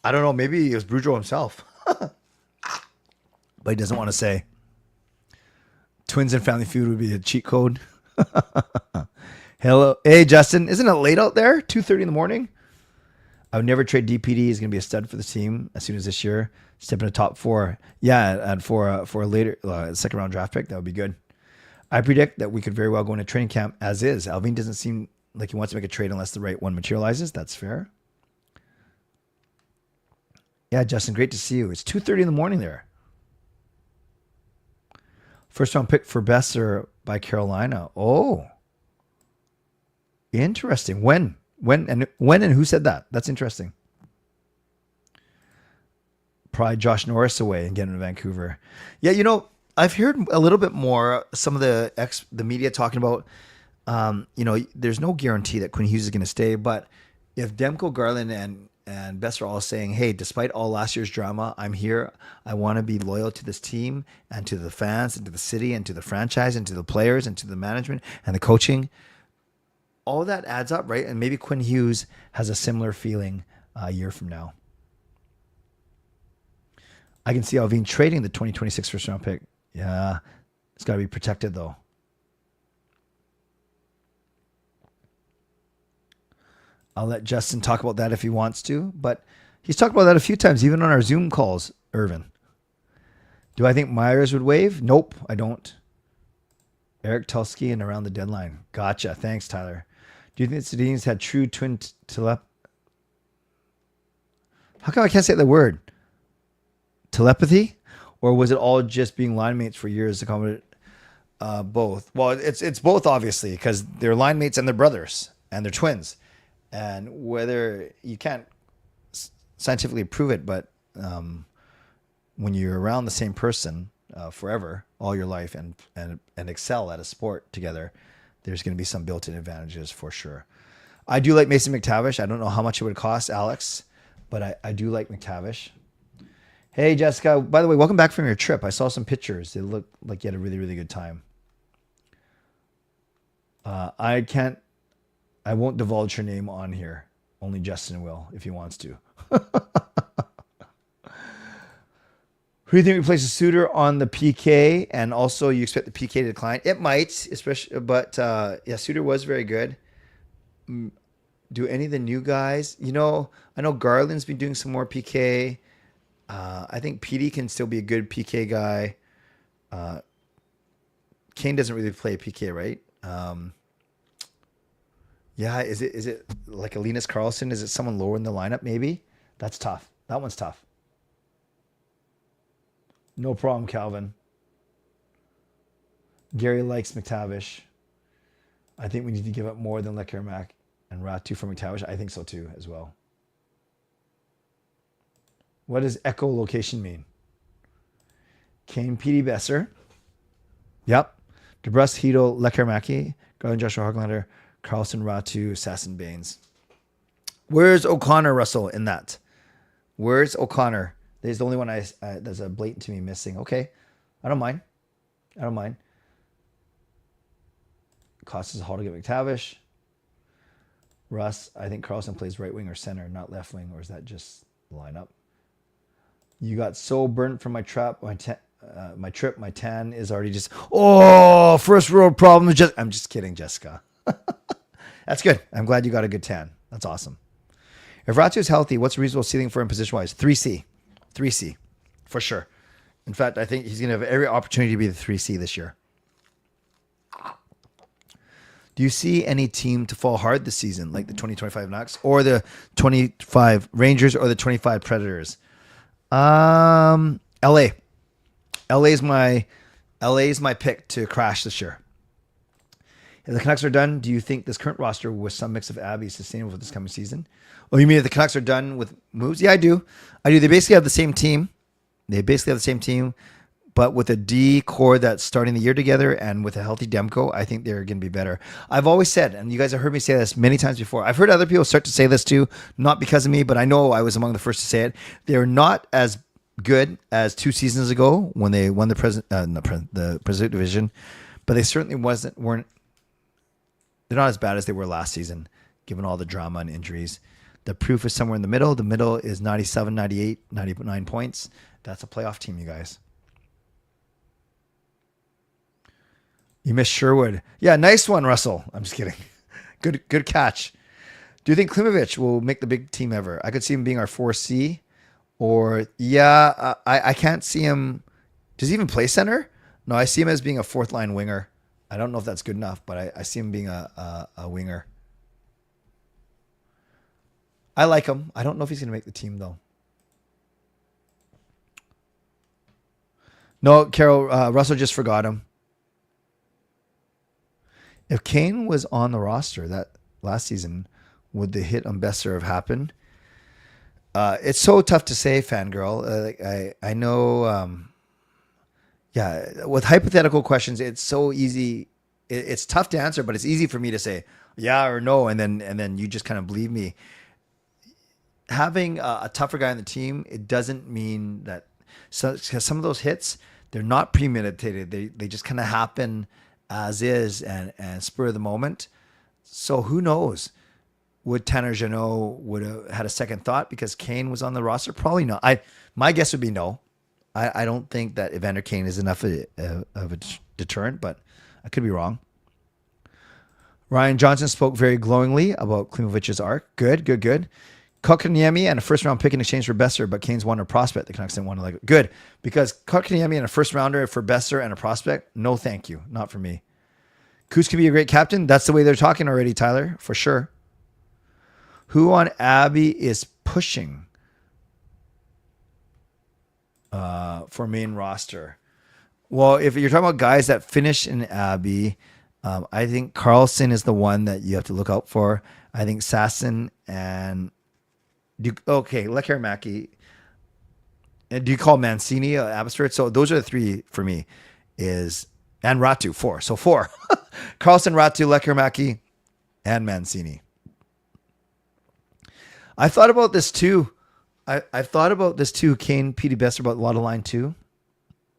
don't know. Maybe it was Boudreaux himself. But he doesn't want to say. Twins and Family Feud would be a cheat code. Hello. Hey, Justin. Isn't it late out there? 2:30 in the morning? I would never trade DPD. He's going to be a stud for the team as soon as this year. Step in the top 4. Yeah, and for a later second round draft pick, that would be good. I predict that we could very well go into training camp as is. Alvin doesn't seem like he wants to make a trade unless the right one materializes. That's fair. Yeah, Justin, great to see you. It's 2:30 in the morning there. First round pick for Besser by Carolina. Oh, interesting. When and who said that? That's interesting. Probably Josh Norris away and get him to Vancouver. Yeah, I've heard a little bit more. Some of the media talking about, there's no guarantee that Quinn Hughes is going to stay. But if Demko, Garland, and Besser are all saying, "Hey, despite all last year's drama, I'm here. I want to be loyal to this team and to the fans and to the city and to the franchise and to the players and to the management and the coaching," all that adds up, right? And maybe Quinn Hughes has a similar feeling a year from now. I can see Alvin trading the 2026 first round pick. Yeah, it's got to be protected, though. I'll let Justin talk about that if he wants to, but he's talked about that a few times, even on our Zoom calls, Irvin. Do I think Myers would waive? Nope, I don't. Eric Tulski and around the deadline. Gotcha. Thanks, Tyler. Do you think the Sedins had true twin How come I can't say the word? Telepathy? Or was it all just being line mates for years to accommodate both? Well, it's both, obviously, because they're line mates and they're brothers and they're twins. And whether you can't scientifically prove it, but when you're around the same person forever, all your life, and excel at a sport together, there's going to be some built-in advantages for sure. I do like Mason McTavish. I don't know how much it would cost, Alex, but I do like McTavish. Hey, Jessica. By the way, welcome back from your trip. I saw some pictures. It looked like you had a really, really good time. I won't divulge her name on here. Only Justin will, if he wants to. Who do you think replaces Suter on the PK? And also, you expect the PK to decline? It might, especially, but Suter was very good. Do any of the new guys? I know Garland's been doing some more PK. I think PD can still be a good PK guy. Kane doesn't really play PK, right? Is it like a Linus Karlsson? Is it someone lower in the lineup? Maybe that's tough. That one's tough. No problem, Calvin. Gary likes McTavish. I think we need to give up more than Lekarmak and Ratu for McTavish. I think so too, as well. What does echolocation mean? Kane, Petey, Besser. Yep. DeBrus, Heedle, Lekarmaki, Garland, Joshua Hoglander, Carlson, Ratu, Sasson, Baines. Where's O'Connor, Russell, in that? Where's O'Connor? There's the only one there's a blatant to me missing. Okay. I don't mind. Costs us a haul to get McTavish. Russ, I think Carlson plays right wing or center, not left wing, or is that just line up? You got so burnt from my trap. My trip, my tan is already just, first world problem. I'm just kidding, Jessica. That's good. I'm glad you got a good tan. That's awesome. If Ratu is healthy, what's a reasonable ceiling for him position-wise? 3C. 3C, for sure. In fact, I think he's going to have every opportunity to be the 3C this year. Do you see any team to fall hard this season, like the 2025 Canucks or the 25 Rangers or the 25 Predators? LA. LA's my pick to crash this year. If the Canucks are done, do you think this current roster with some mix of Abby is sustainable for this coming season? Oh, you mean if the Canucks are done with moves? Yeah, I do. They basically have the same team. But with a D core that's starting the year together and with a healthy Demko, I think they're going to be better. I've always said, and you guys have heard me say this many times before, I've heard other people start to say this too, not because of me, but I know I was among the first to say it. They're not as good as 2 seasons ago when they won the Pacific Division, but they certainly weren't. They're not as bad as they were last season, given all the drama and injuries. The proof is somewhere in the middle. The middle is 97, 98, 99 points. That's a playoff team, you guys. You missed Sherwood. Yeah, nice one, Russell. I'm just kidding. Good catch. Do you think Klimovich will make the big team ever? I could see him being our 4C. Or, I can't see him. Does he even play center? No, I see him as being a fourth line winger. I don't know if that's good enough, but I see him being a winger. I like him. I don't know if he's going to make the team, though. No, Carol, Russell just forgot him. If Kane was on the roster that last season, would the hit on Besser have happened? It's so tough to say, fangirl. I know. With hypothetical questions, it's so easy. It's tough to answer, but it's easy for me to say yeah or no, and then you just kind of believe me. Having a tougher guy on the team, it doesn't mean that. So some of those hits, they're not premeditated. They just kind of happen as is and spur of the moment. So who knows? Would Tanner Jeannot would have had a second thought because Kane was on the roster? Probably not. My guess would be no. I don't think that Evander Kane is enough of a deterrent, but I could be wrong. Ryan Johnson spoke very glowingly about Klimovich's arc. Good. Kotkaniemi and a first-round pick in exchange for Besser, but Kane's wanted a prospect. The Canucks didn't want to like it. Good, because Kotkaniemi and a first-rounder for Besser and a prospect, no thank you. Not for me. Kuss could be a great captain. That's the way they're talking already, Tyler, for sure. Who on Abby is pushing for main roster? Well, if you're talking about guys that finish in Abby, I think Carlson is the one that you have to look out for. I think Sasson and Lekarmaki. And do you call Mancini Abbotsford? So those are the three for me. And Ratu, 4. So 4. Carlson, Ratu, Lekarmaki, and Mancini. I thought about this too. I've thought about this too. Kane, Petey, Besser about a lot of line 2.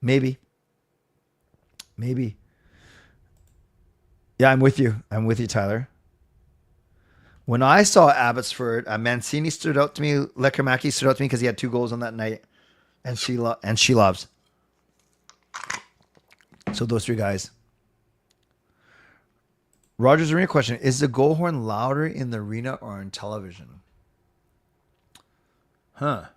Maybe. Yeah, I'm with you, Tyler. When I saw Abbotsford, Mancini stood out to me. Lekarmaki stood out to me because he had 2 goals on that night, and she loves. So those 3 guys. Rogers Arena question: is the goal horn louder in the arena or on television? Probably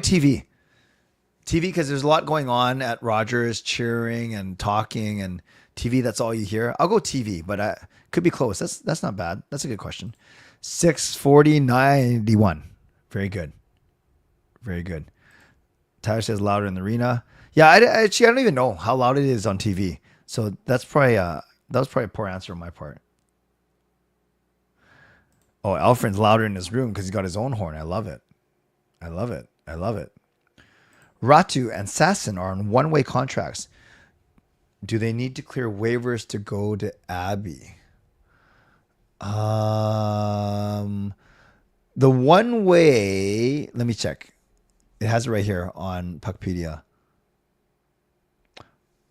TV. TV because there's a lot going on at Rogers, cheering and talking, and TV. That's all you hear. I'll go TV, but I could be close. That's not bad. That's a good question. 640-91. Very good. Very good. Tyler says louder in the arena. Yeah, actually, I don't even know how loud it is on TV. So that's probably that was probably a poor answer on my part. Oh, Alfred's louder in his room because he's got his own horn. I love it. I love it. I love it. Ratu and Sasson are on one-way contracts. Do they need to clear waivers to go to Abbey? The one-way, let me check. It has it right here on Puckpedia.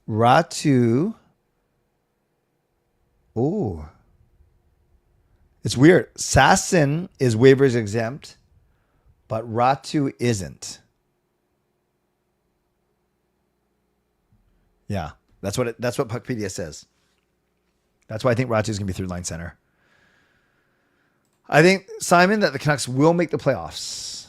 Ratu. Oh. It's weird. Sasson is waivers exempt, but Ratu isn't. Yeah, that's what Puckpedia says. That's why I think Ratu is going to be third line center. I think, Simon, that the Canucks will make the playoffs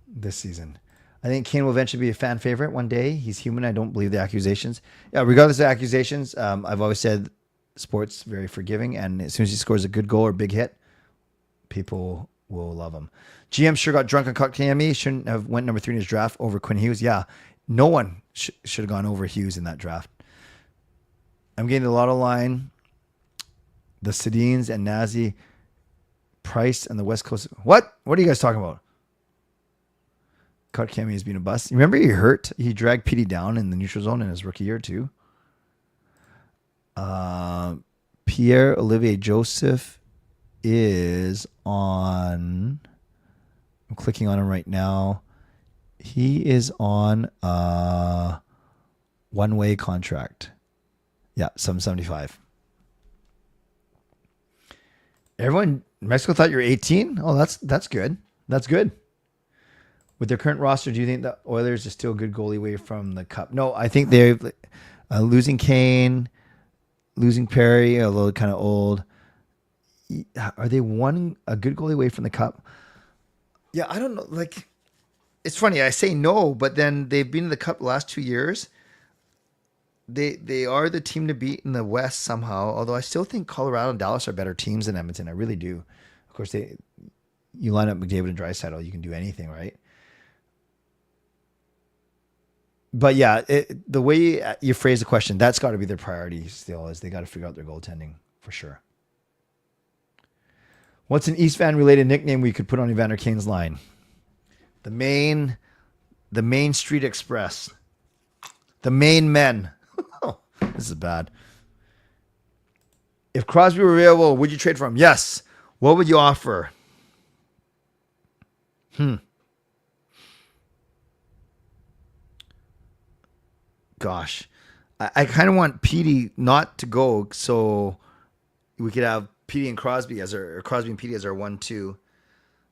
this season. I think Kane will eventually be a fan favorite one day. He's human. I don't believe the accusations. Yeah, regardless of accusations, I've always said sports very forgiving, and as soon as he scores a good goal or big hit, people will love him. GM sure got drunk on Kotkaniemi. Shouldn't have went number 3 in his draft over Quinn Hughes. Yeah, no one should have gone over Hughes in that draft. I'm getting a lot of line. The Sedins and Nazi, Price and the West Coast. What? What are you guys talking about? Kotkaniemi has been a bust. Remember he hurt? He dragged Petey down in the neutral zone in his rookie year too. Pierre Olivier Joseph is on. I'm clicking on him right now. He is on a one-way contract. Yeah, 775. Everyone in Mexico thought you were 18. Oh, that's good. That's good. With their current roster, do you think the Oilers are still a good goalie away from the cup? No, I think they're losing Kane, losing Perry, a little kind of old. Are they a good goalie away from the cup? Yeah, I don't know. Like, it's funny. I say no, but then they've been in the cup the last 2 years. They are the team to beat in the West somehow. Although I still think Colorado and Dallas are better teams than Edmonton. I really do. Of course, you line up McDavid and Draisaitl, you can do anything, right? But yeah, the way you phrase the question, that's got to be their priority still, is they got to figure out their goaltending for sure. What's an East Van related nickname we could put on Evander Kane's line? The Main Street Express. The Main Men. This is bad. If Crosby were available, would you trade for him? Yes. What would you offer? Gosh. I kind of want Petey not to go, so we could have Petey and Crosby or Crosby and Petey as our 1-2.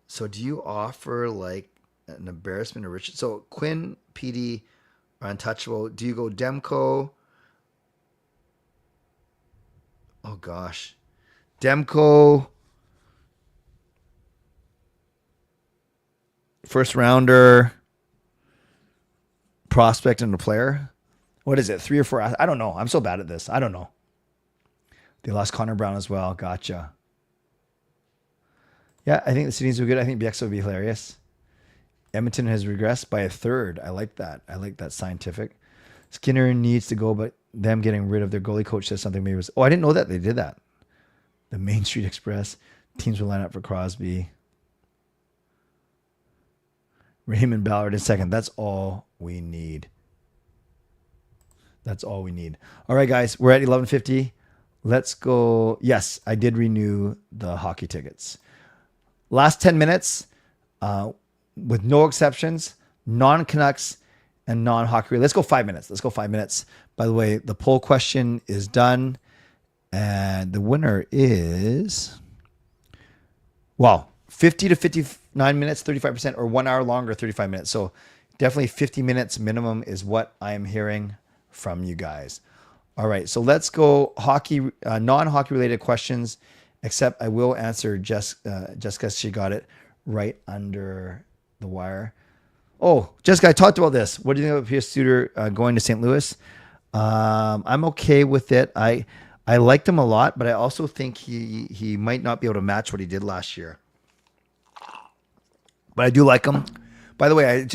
So do you offer like an embarrassment or Richard? So Quinn, Petey are untouchable. Do you go Demko? Oh gosh. Demko, first rounder, prospect and a player. What is it? 3 or 4? I don't know. I'm so bad at this. I don't know. They lost Connor Brown as well. Gotcha. Yeah, I think the Sedins were good. I think BX would be hilarious. Edmonton has regressed by a third. I like that. I like that scientific. Skinner needs to go, but them getting rid of their goalie coach says something maybe was. Oh, I didn't know that they did that. The Main Street Express. Teams will line up for Crosby. Raymond Ballard in second. That's all we need. That's all we need. All right, guys. We're at 11:50. Let's go. Yes, I did renew the hockey tickets. Last 10 minutes, with no exceptions, non-Canucks and non-hockey. Let's go 5 minutes. Let's go 5 minutes. By the way, the poll question is done. And the winner is, 50 to 59 minutes, 35%, or 1 hour longer, 35 minutes. So definitely 50 minutes minimum is what I'm hearing from you guys. All right, so let's go hockey, non-hockey related questions, except I will answer Jessica. She got it right under the wire. Oh, Jessica, I talked about this. What do you think about Pius Suter going to St. Louis? I'm okay with it. I liked him a lot, but I also think he might not be able to match what he did last year. but I do like them. By the way,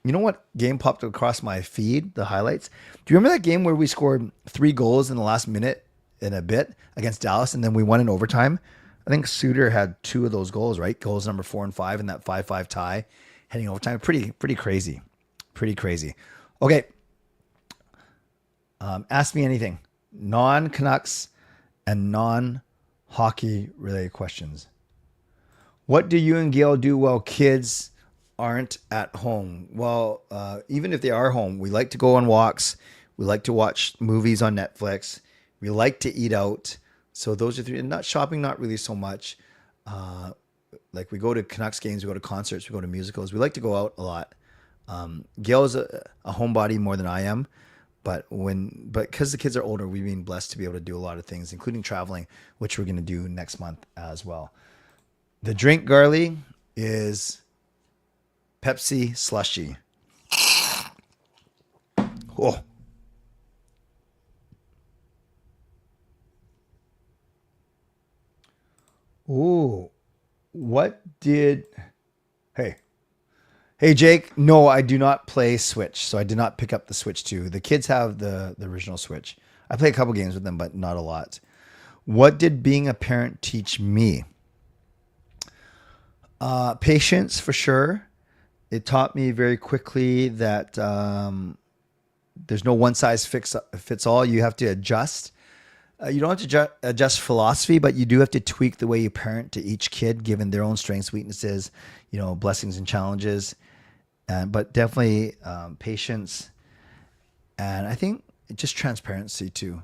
you know what game popped across my feed, the highlights? Do you remember that game where we scored 3 goals in the last minute and a bit against Dallas, and then we won in overtime? I think Suter had 2 of those goals, right? Goals number 4 and 5 in that 5-5 tie heading overtime. Pretty crazy. Pretty crazy. Okay. Ask me anything. Non-Canucks and non-hockey related questions. What do you and Gail do while kids aren't at home? Well, even if they are home, we like to go on walks. We like to watch movies on Netflix. We like to eat out. So those are 3. Not shopping, not really so much. Like we go to Canucks games, we go to concerts, we go to musicals. We like to go out a lot. Gail is a homebody more than I am, but because the kids are older, we've been blessed to be able to do a lot of things, including traveling, which we're going to do next month as well. The drink, Garley, is Pepsi slushy. Oh. Ooh. Hey, Jake. No, I do not play Switch, so I did not pick up the Switch 2. The kids have the original Switch. I play a couple games with them, but not a lot. What did being a parent teach me? Patience, for sure. It taught me very quickly that there's no one size fits all. You have to adjust. You don't have to adjust philosophy, but you do have to tweak the way you parent to each kid, given their own strengths, weaknesses, blessings and challenges. But definitely patience, and I think just transparency too,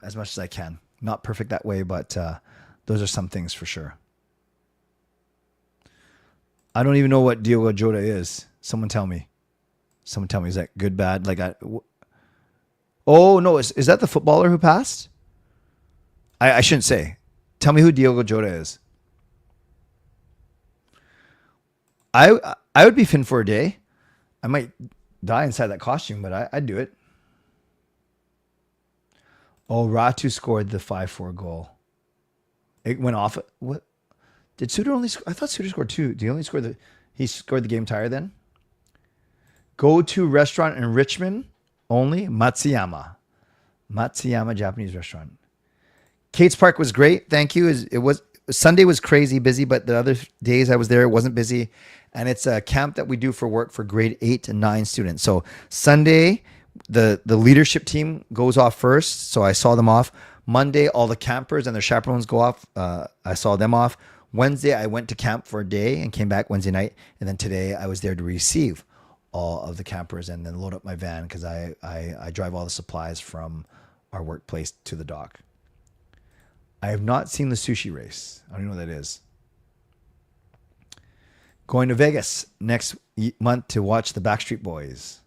as much as I can. Not perfect that way, but those are some things for sure. I don't even know what Diogo Jota is. Someone tell me. Is that good, bad? Oh no, is that the footballer who passed? I shouldn't say. Tell me who Diogo Jota is. I would be Finn for a day. I might die inside that costume, but I'd do it. Oh, Ratu scored the 5-4 goal. It went off. What? Did Suter only score? I thought Suter scored 2. Did he only score he scored the game tire then? Go to restaurant in Richmond only? Matsuyama Japanese restaurant. Kate's Park was great. Thank you. Sunday was crazy busy, but the other days I was there, it wasn't busy. And it's a camp that we do for work for grade 8 and 9 students. So Sunday, the leadership team goes off first. So I saw them off. Monday, all the campers and their chaperones go off. I saw them off. Wednesday, I went to camp for a day and came back Wednesday night. And then today I was there to receive all of the campers and then load up my van because I drive all the supplies from our workplace to the dock. I have not seen the sushi race. I don't know what that is. Going to Vegas next month to watch the Backstreet Boys.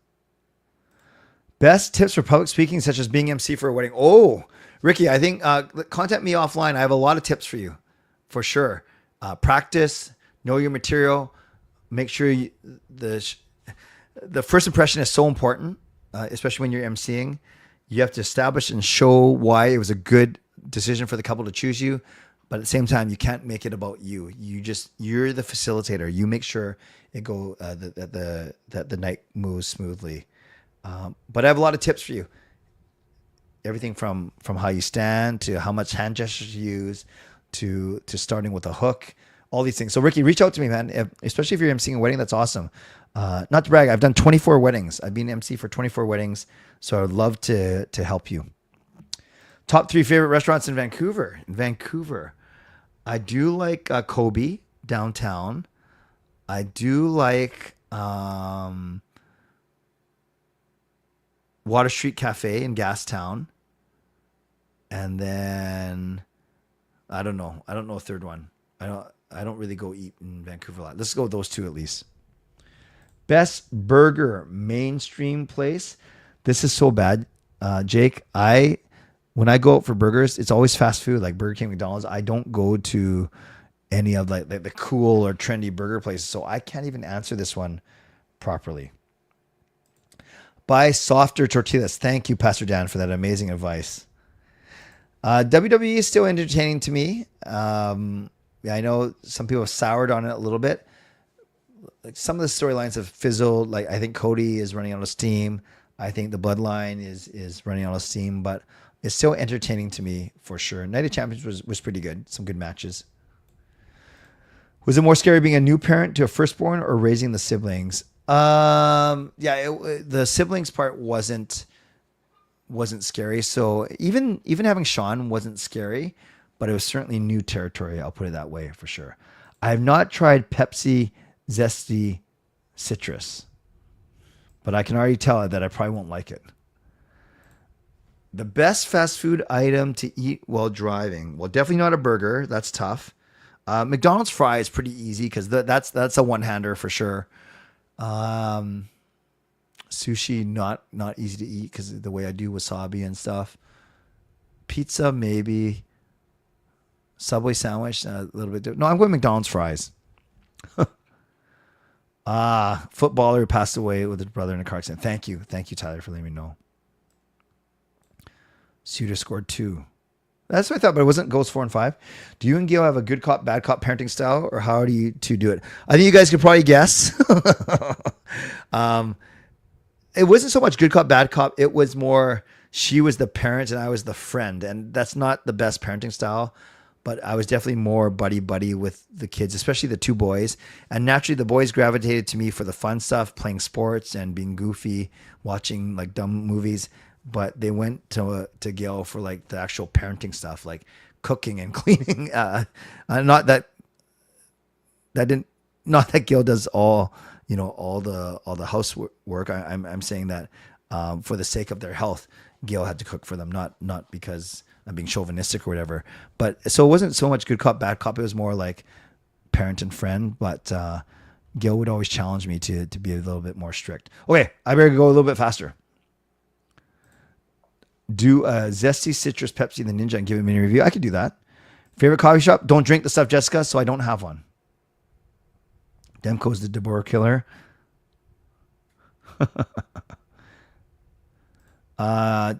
Best tips for public speaking, such as being MC for a wedding. Oh, Ricky, I think contact me offline. I have a lot of tips for you, for sure. Practice, know your material. Make sure the first impression is so important, especially when you're MCing. You have to establish and show why it was a good decision for the couple to choose you. But at the same time, you can't make it about you. You're the facilitator. You make sure it that the night moves smoothly. But I have a lot of tips for you. Everything from how you stand to how much hand gestures you use to starting with a hook, all these things. So Ricky, reach out to me, man. Especially if you're emceeing a wedding, that's awesome. Not to brag, I've done 24 weddings. I've been MC for 24 weddings. So I would love to help you. Top 3 favorite restaurants in Vancouver. I do like Kobe downtown. I do like Water Street Cafe in Gastown. And then I don't know a third one. I don't really go eat in Vancouver a lot. Let's go with those 2 at least. Best burger mainstream place. This is so bad, Jake. When I go out for burgers, it's always fast food like Burger King, McDonald's. I don't go to any of like the cool or trendy burger places, so I can't even answer this one properly. Buy softer tortillas. Thank you, Pastor Dan, for that amazing advice. WWE is still entertaining to me. I know some people have soured on it a little bit, like some of the storylines have fizzled. Like I think Cody is running out of steam. I think the Bloodline is running out of steam, but it's still entertaining to me for sure. Night of Champions was pretty good. Some good matches. Was it more scary being a new parent to a firstborn or raising the siblings? The siblings part wasn't scary. So even having Sean wasn't scary, but it was certainly new territory. I'll put it that way for sure. I have not tried Pepsi Zesty Citrus, but I can already tell that I probably won't like it. The best fast food item to eat while driving. Well, definitely not a burger. That's tough. McDonald's fry is pretty easy because that's a one-hander for sure. Sushi not easy to eat because the way I do wasabi and stuff. Pizza maybe. Subway sandwich a little bit different. No, I'm going McDonald's fries. Footballer who passed away with his brother in a car accident. Thank you, Tyler, for letting me know. Suter scored 2. That's what I thought, but it wasn't goals 4 and 5. Do you and Gail have a good cop, bad cop parenting style, or how do you two do it? I think you guys could probably guess. It wasn't so much good cop, bad cop. It was more she was the parent and I was the friend, and that's not the best parenting style. But I was definitely more buddy with the kids, especially the 2 boys. And naturally, the boys gravitated to me for the fun stuff, playing sports and being goofy, watching like dumb movies. But they went to Gail for like the actual parenting stuff, like cooking and cleaning. Not that Gail does all the housework. I'm saying that for the sake of their health, Gail had to cook for them, not because I'm being chauvinistic or whatever. But so it wasn't so much good cop, bad cop. It was more like parent and friend. But Gail would always challenge me to be a little bit more strict. Okay, I better go a little bit faster. Do a Zesty Citrus Pepsi the Ninja and give a mini review. I could do that. Favorite coffee shop? Don't drink the stuff, Jessica, so I don't have one. Demko's the Deborah killer. Yeah,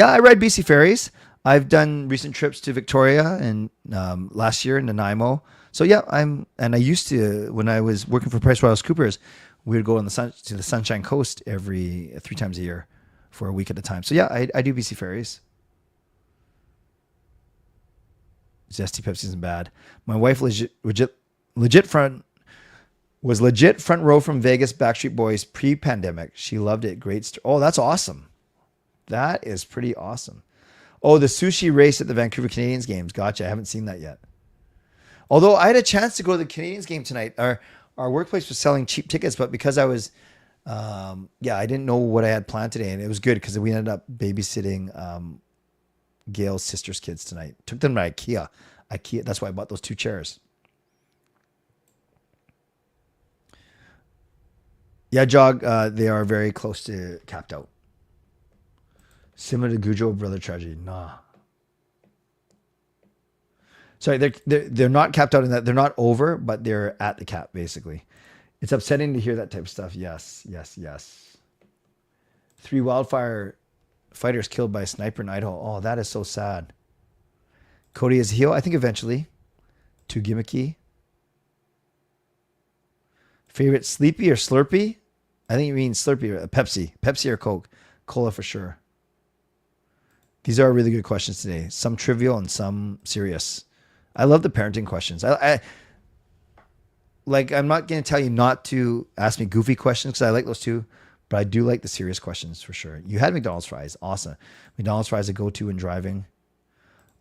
I ride BC Ferries. I've done recent trips to Victoria and last year in Nanaimo. So yeah, I used to, when I was working for PricewaterhouseCoopers, we would go on to the Sunshine Coast 3 times a year for a week at a time. So yeah, I do BC Ferries. Zesty Pepsi isn't bad. My wife was legit front row from Vegas Backstreet Boys pre-pandemic. She loved it. Great. Oh, that's awesome. That is pretty awesome. Oh, the sushi race at the Vancouver Canadians games. Gotcha. I haven't seen that yet. Although I had a chance to go to the Canadians game tonight. Our workplace was selling cheap tickets, but because I was, I didn't know what I had planned today, and it was good because we ended up babysitting Gail's sister's kids tonight. Took them to IKEA. That's why I bought those 2 chairs. Yeah, Jog, they are very close to capped out. Similar to Gujo Brother Tragedy. Nah. Sorry, they're not capped out in that. They're not over, but they're at the cap, basically. It's upsetting to hear that type of stuff. Yes. 3 wildfire fighters killed by a sniper in Idaho. Oh, that is so sad. Cody is a heel. I think eventually. Too gimmicky. Favorite Sleepy or Slurpee? I think you mean Slurpee or Pepsi. Pepsi or Coke. Cola for sure. These are really good questions today. Some trivial and some serious. I love the parenting questions. I'm not going to tell you not to ask me goofy questions because I like those too, but I do like the serious questions for sure. You had McDonald's fries. Awesome. McDonald's fries a go-to when driving.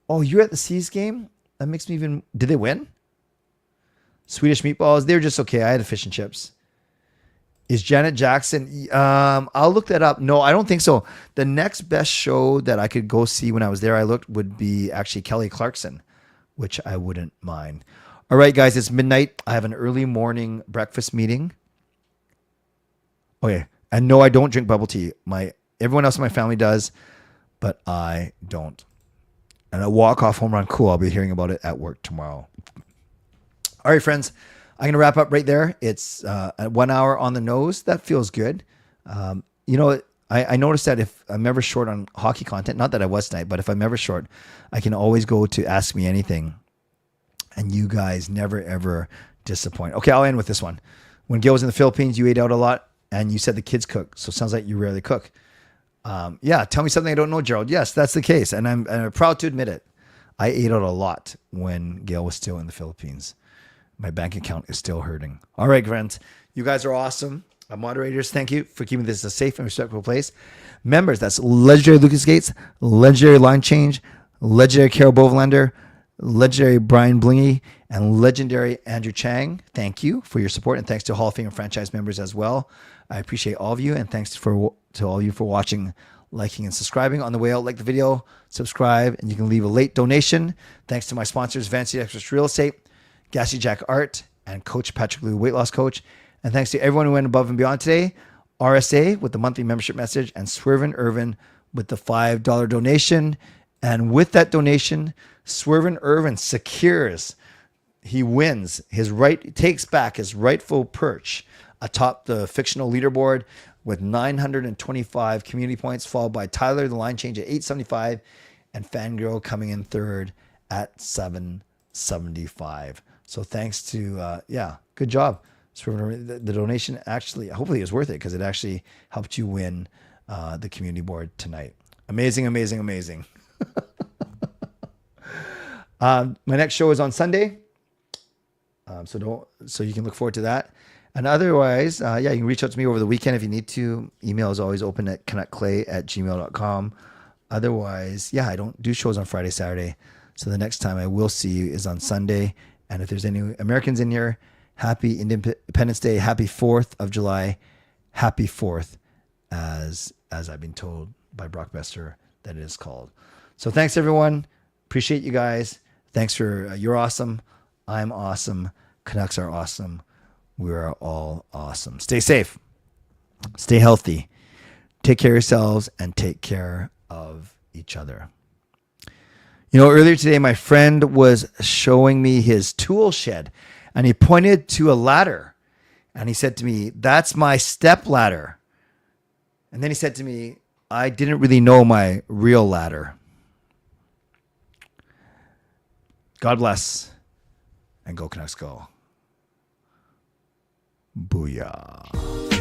Oh, you're at the Seas game? That makes me even... Did they win? Swedish meatballs. They were just okay. I had a fish and chips. Is Janet Jackson? I'll look that up. No, I don't think so. The next best show that I could go see when I was there, I looked, would be actually Kelly Clarkson, which I wouldn't mind. All right, guys, it's midnight. I have an early morning breakfast meeting. Okay. And no, I don't drink bubble tea. Everyone else in my family does, but I don't. And a walk-off home run, cool. I'll be hearing about it at work tomorrow. All right, friends. I'm going to wrap up right there. It's 1 hour on the nose. That feels good. I noticed that if I'm ever short on hockey content, not that I was tonight, but if I'm ever short, I can always go to Ask Me Anything. And you guys never, ever disappoint. Okay, I'll end with this one. When Gail was in the Philippines, you ate out a lot, and you said the kids cook. So it sounds like you rarely cook. Yeah, tell me something I don't know, Gerald. Yes, that's the case, and I'm proud to admit it. I ate out a lot when Gail was still in the Philippines. My bank account is still hurting. All right, friends, you guys are awesome. Moderators, thank you for keeping this a safe and respectful place. Members, that's legendary Lucas Gates, legendary Line Change, legendary Carol Bovenlander, legendary Brian Blingy, and legendary Andrew Chang. Thank you for your support, and thanks to Hall of Fame and franchise members as well. I appreciate all of you, and thanks to all of you for watching, liking, and subscribing. On the way out, like the video, subscribe, and you can leave a late donation. Thanks to my sponsors, Vanity Express Real Estate, Gassy Jack Art, and Coach Patrick Liu, Weight Loss Coach. And thanks to everyone who went above and beyond today. RSA with the monthly membership message, and Swervin Irvin with the $5 donation. And with that donation, Swervin Irvin secures, he wins his right, takes back his rightful perch atop the fictional leaderboard with 925 community points, followed by Tyler, the Line Change, at 875, and Fangirl coming in third at 775. So thanks to, good job. The donation actually, hopefully, is worth it because it actually helped you win the community board tonight. Amazing, amazing, amazing. My next show is on Sunday, so you can look forward to that. And otherwise, you can reach out to me over the weekend if you need to. Email is always open at canuckclay@gmail.com. Otherwise, I don't do shows on Friday, Saturday. So the next time I will see you is on Sunday. And if there's any Americans in here, happy Independence Day, happy 4th of July, happy 4th, as I've been told by Brock Bester that it is called. So thanks, everyone. Appreciate you guys. Thanks for, you're awesome. I'm awesome. Canucks are awesome. We are all awesome. Stay safe. Stay healthy. Take care of yourselves and take care of each other. Earlier today, my friend was showing me his tool shed, and he pointed to a ladder, and he said to me, "That's my step ladder." And then he said to me, "I didn't really know my real ladder." God bless, and go Canucks go. Booyah.